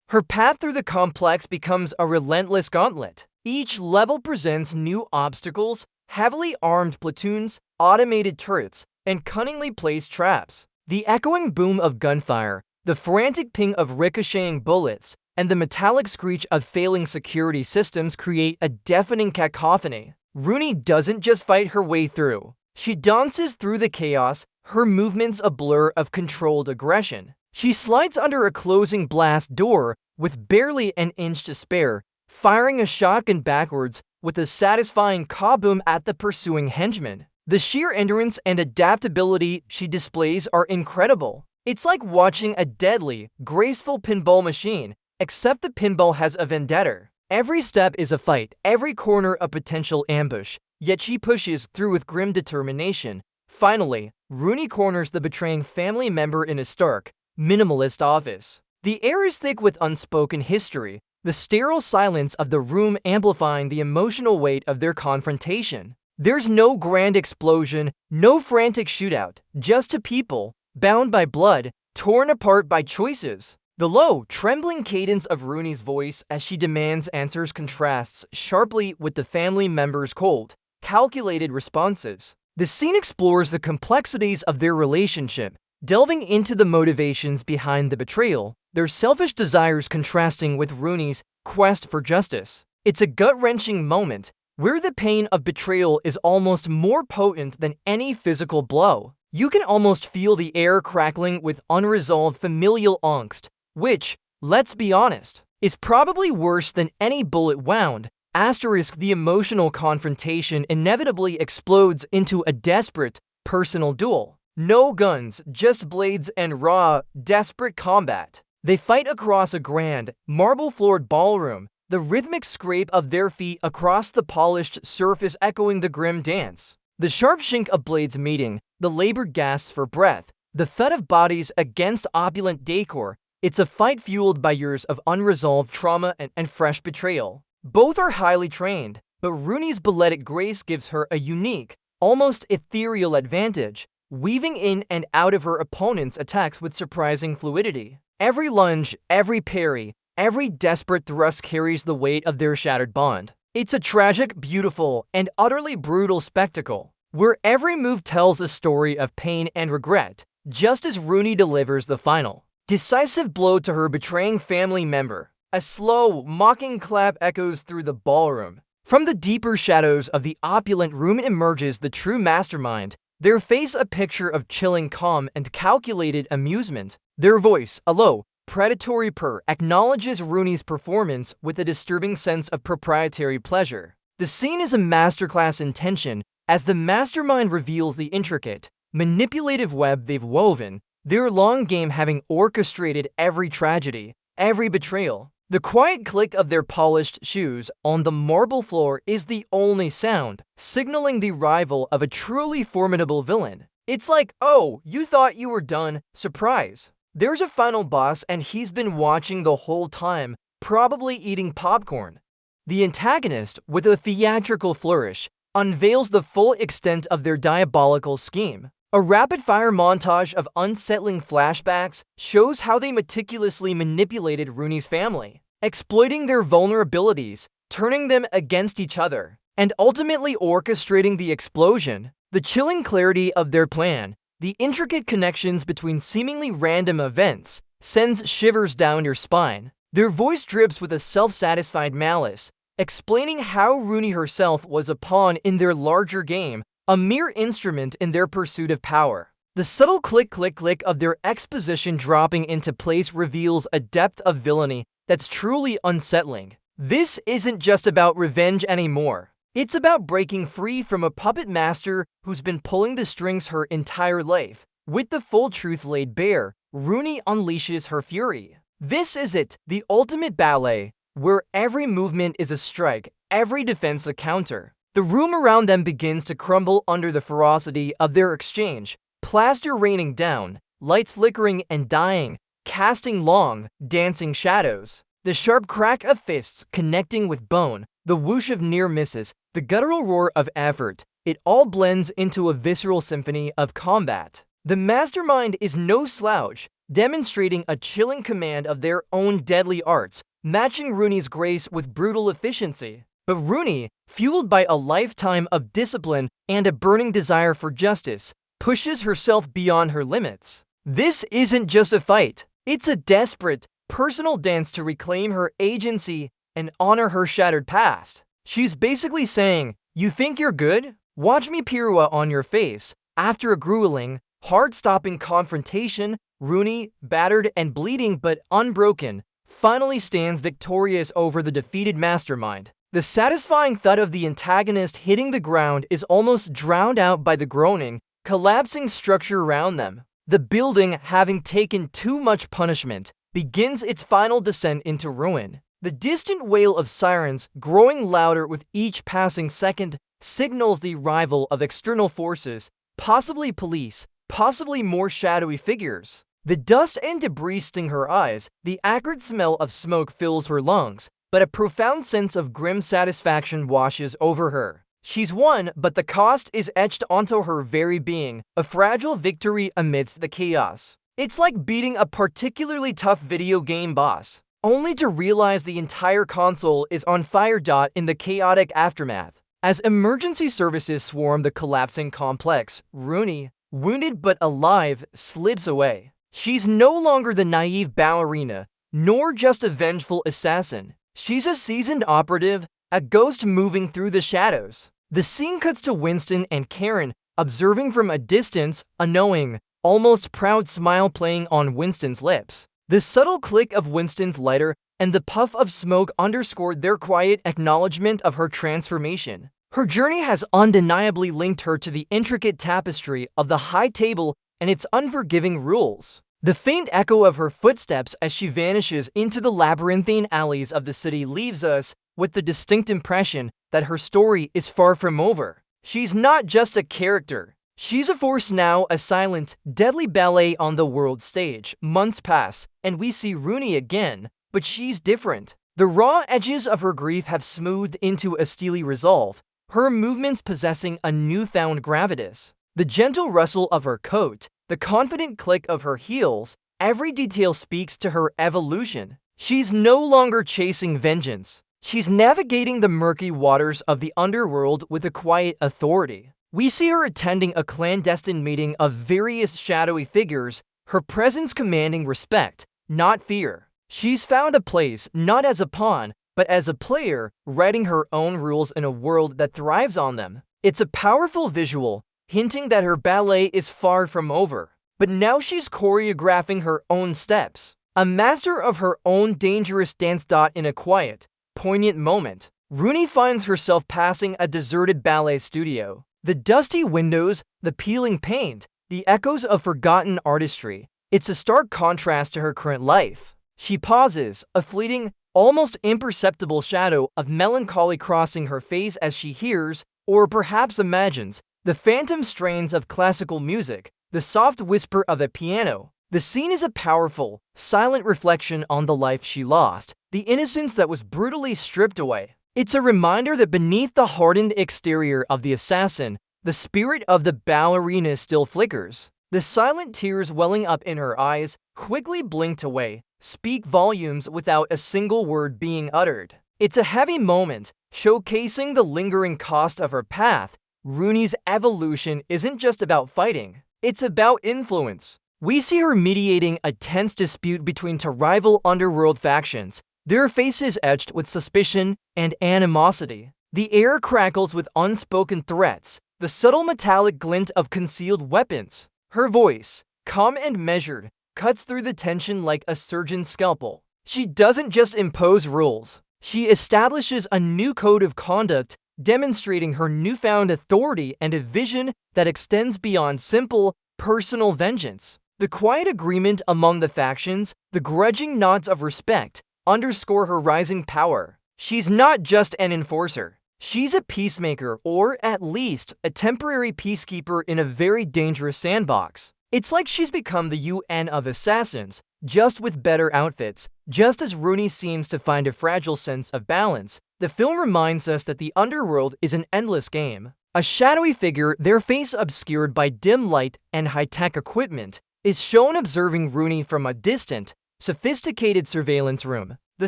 Her path through the complex becomes a relentless gauntlet. Each level presents new obstacles, heavily armed platoons, automated turrets, and cunningly placed traps. The echoing boom of gunfire, the frantic ping of ricocheting bullets, and the metallic screech of failing security systems create a deafening cacophony. Rooney doesn't just fight her way through. She dances through the chaos, her movements a blur of controlled aggression. She slides under a closing blast door with barely an inch to spare, firing a shotgun backwards with a satisfying kaboom at the pursuing henchman. The sheer endurance and adaptability she displays are incredible. It's like watching a deadly, graceful pinball machine, except the pinball has a vendetta. Every step is a fight, every corner a potential ambush, yet she pushes through with grim determination. Finally, Rooney corners the betraying family member in a stark, minimalist office. The air is thick with unspoken history, the sterile silence of the room amplifying the emotional weight of their confrontation. There's no grand explosion, no frantic shootout, just two people, bound by blood, torn apart by choices. The low, trembling cadence of Rooney's voice as she demands answers contrasts sharply with the family member's cold, calculated responses. The scene explores the complexities of their relationship, delving into the motivations behind the betrayal, their selfish desires contrasting with Rooney's quest for justice. It's a gut-wrenching moment, where the pain of betrayal is almost more potent than any physical blow. You can almost feel the air crackling with unresolved familial angst, which, let's be honest, is probably worse than any bullet wound. Asterisk, the emotional confrontation inevitably explodes into a desperate, personal duel. No guns, just blades and raw, desperate combat. They fight across a grand, marble-floored ballroom, the rhythmic scrape of their feet across the polished surface echoing the grim dance. The sharp shink of blades meeting, the labored gasps for breath, the thud of bodies against opulent decor. It's a fight fueled by years of unresolved trauma and fresh betrayal. Both are highly trained, but Rooney's balletic grace gives her a unique, almost ethereal advantage, weaving in and out of her opponent's attacks with surprising fluidity. Every lunge, every parry, every desperate thrust carries the weight of their shattered bond. It's a tragic, beautiful, and utterly brutal spectacle, where every move tells a story of pain and regret, just as Rooney delivers the final decisive blow to her betraying family member. A slow, mocking clap echoes through the ballroom. From the deeper shadows of the opulent room emerges the true mastermind, their face a picture of chilling calm and calculated amusement. Their voice, a low, predatory purr, acknowledges Rooney's performance with a disturbing sense of proprietary pleasure. The scene is a masterclass in tension as the mastermind reveals the intricate, manipulative web they've woven, their long game having orchestrated every tragedy, every betrayal. The quiet click of their polished shoes on the marble floor is the only sound, signaling the arrival of a truly formidable villain. It's like, oh, you thought you were done, surprise. There's a final boss and he's been watching the whole time, probably eating popcorn. The antagonist, with a theatrical flourish, unveils the full extent of their diabolical scheme. A rapid-fire montage of unsettling flashbacks shows how they meticulously manipulated Rooney's family, exploiting their vulnerabilities, turning them against each other, and ultimately orchestrating the explosion. The chilling clarity of their plan, the intricate connections between seemingly random events, sends shivers down your spine. Their voice drips with a self-satisfied malice, explaining how Rooney herself was a pawn in their larger game, a mere instrument in their pursuit of power. The subtle click-click-click of their exposition dropping into place reveals a depth of villainy that's truly unsettling. This isn't just about revenge anymore. It's about breaking free from a puppet master who's been pulling the strings her entire life. With the full truth laid bare, Rooney unleashes her fury. This is it, the ultimate ballet, where every movement is a strike, every defense a counter. The room around them begins to crumble under the ferocity of their exchange, plaster raining down, lights flickering and dying, casting long, dancing shadows. The sharp crack of fists connecting with bone, the whoosh of near misses, the guttural roar of effort, it all blends into a visceral symphony of combat. The mastermind is no slouch, demonstrating a chilling command of their own deadly arts, matching Rooney's grace with brutal efficiency. But Rooney, fueled by a lifetime of discipline and a burning desire for justice, pushes herself beyond her limits. This isn't just a fight, it's a desperate, personal dance to reclaim her agency and honor her shattered past. She's basically saying, "You think you're good? Watch me pirouette on your face." After a grueling, heart-stopping confrontation, Rooney, battered and bleeding but unbroken, finally stands victorious over the defeated mastermind. The satisfying thud of the antagonist hitting the ground is almost drowned out by the groaning, collapsing structure around them. The building, having taken too much punishment, begins its final descent into ruin. The distant wail of sirens, growing louder with each passing second, signals the arrival of external forces, possibly police, possibly more shadowy figures. The dust and debris sting her eyes, the acrid smell of smoke fills her lungs, but a profound sense of grim satisfaction washes over her. She's won, but the cost is etched onto her very being, a fragile victory amidst the chaos. It's like beating a particularly tough video game boss, only to realize the entire console is on fire. In the chaotic aftermath, as emergency services swarm the collapsing complex, Rooney, wounded but alive, slips away. She's no longer the naive ballerina, nor just a vengeful assassin. She's a seasoned operative, a ghost moving through the shadows. The scene cuts to Winston and Karen, observing from a distance, a knowing, almost proud smile playing on Winston's lips. The subtle click of Winston's lighter and the puff of smoke underscored their quiet acknowledgement of her transformation. Her journey has undeniably linked her to the intricate tapestry of the high table and its unforgiving rules. The faint echo of her footsteps as she vanishes into the labyrinthine alleys of the city leaves us with the distinct impression that her story is far from over. She's not just a character. She's a force now, a silent, deadly ballet on the world stage. Months pass, and we see Rooney again, but she's different. The raw edges of her grief have smoothed into a steely resolve, her movements possessing a newfound gravitas. The gentle rustle of her coat, the confident click of her heels, every detail speaks to her evolution. She's no longer chasing vengeance. She's navigating the murky waters of the underworld with a quiet authority. We see her attending a clandestine meeting of various shadowy figures, her presence commanding respect, not fear. She's found a place not as a pawn, but as a player, writing her own rules in a world that thrives on them. It's a powerful visual, hinting that her ballet is far from over. But now she's choreographing her own steps, a master of her own dangerous dance. In a quiet, poignant moment, Rooney finds herself passing a deserted ballet studio. The dusty windows, the peeling paint, the echoes of forgotten artistry. It's a stark contrast to her current life. She pauses, a fleeting, almost imperceptible shadow of melancholy crossing her face as she hears, or perhaps imagines, the phantom strains of classical music, the soft whisper of a piano. The scene is a powerful, silent reflection on the life she lost, the innocence that was brutally stripped away. It's a reminder that beneath the hardened exterior of the assassin, the spirit of the ballerina still flickers. The silent tears welling up in her eyes, quickly blinked away, speak volumes without a single word being uttered. It's a heavy moment, showcasing the lingering cost of her path. Rooney's evolution isn't just about fighting, it's about influence. We see her mediating a tense dispute between two rival underworld factions, their faces etched with suspicion and animosity. The air crackles with unspoken threats, the subtle metallic glint of concealed weapons. Her voice, calm and measured, cuts through the tension like a surgeon's scalpel. She doesn't just impose rules, she establishes a new code of conduct, demonstrating her newfound authority and a vision that extends beyond simple, personal vengeance. The quiet agreement among the factions, the grudging nods of respect, underscore her rising power. She's not just an enforcer. She's a peacemaker, or at least a temporary peacekeeper in a very dangerous sandbox. It's like she's become the UN of assassins, just with better outfits. Just as Rooney seems to find a fragile sense of balance, the film reminds us that the underworld is an endless game. A shadowy figure, their face obscured by dim light and high-tech equipment, is shown observing Rooney from a distant, sophisticated surveillance room. The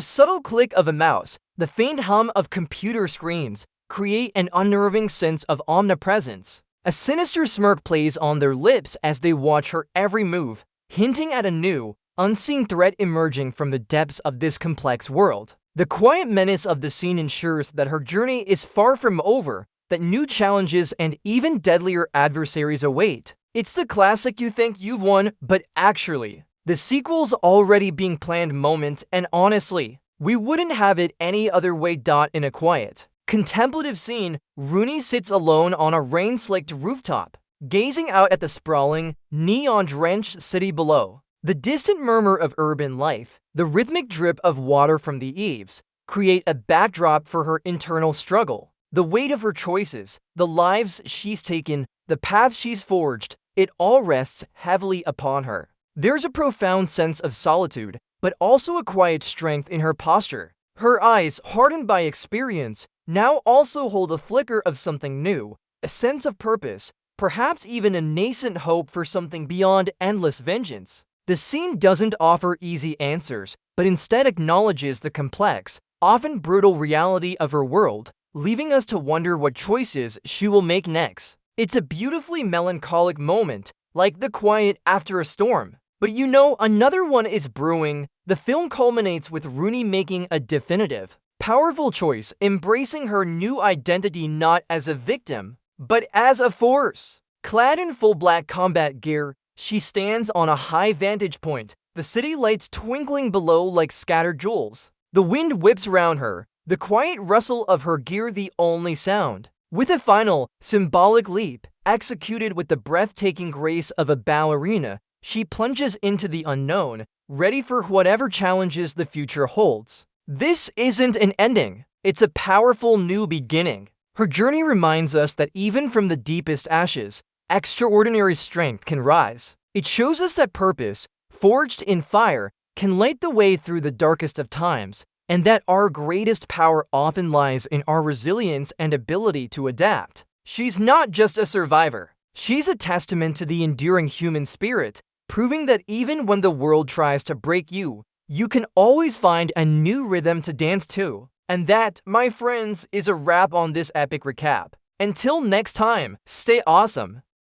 subtle click of a mouse, the faint hum of computer screens, create an unnerving sense of omnipresence. A sinister smirk plays on their lips as they watch her every move, hinting at a new, unseen threat emerging from the depths of this complex world. The quiet menace of the scene ensures that her journey is far from over, that new challenges and even deadlier adversaries await. It's the classic you think you've won, but actually, the sequel's already being planned moment, and honestly, we wouldn't have it any other way. In a quiet, contemplative scene, Rooney sits alone on a rain-slicked rooftop, gazing out at the sprawling, neon-drenched city below. The distant murmur of urban life, the rhythmic drip of water from the eaves, create a backdrop for her internal struggle. The weight of her choices, the lives she's taken, the paths she's forged, it all rests heavily upon her. There's a profound sense of solitude, but also a quiet strength in her posture. Her eyes, hardened by experience, now also hold a flicker of something new, a sense of purpose, perhaps even a nascent hope for something beyond endless vengeance. The scene doesn't offer easy answers, but instead acknowledges the complex, often brutal reality of her world, leaving us to wonder what choices she will make next. It's a beautifully melancholic moment, like the quiet after a storm. But you know, another one is brewing. The film culminates with Rooney making a definitive, powerful choice, embracing her new identity not as a victim, but as a force. Clad in full black combat gear, she stands on a high vantage point, the city lights twinkling below like scattered jewels. The wind whips around her, the quiet rustle of her gear the only sound. With a final, symbolic leap, executed with the breathtaking grace of a ballerina, she plunges into the unknown, ready for whatever challenges the future holds. This isn't an ending, it's a powerful new beginning. Her journey reminds us that even from the deepest ashes, extraordinary strength can rise. It shows us that purpose, forged in fire, can light the way through the darkest of times, and that our greatest power often lies in our resilience and ability to adapt. She's not just a survivor. She's a testament to the enduring human spirit, proving that even when the world tries to break you, you can always find a new rhythm to dance to. And that, my friends, is a wrap on this epic recap. Until next time, stay awesome.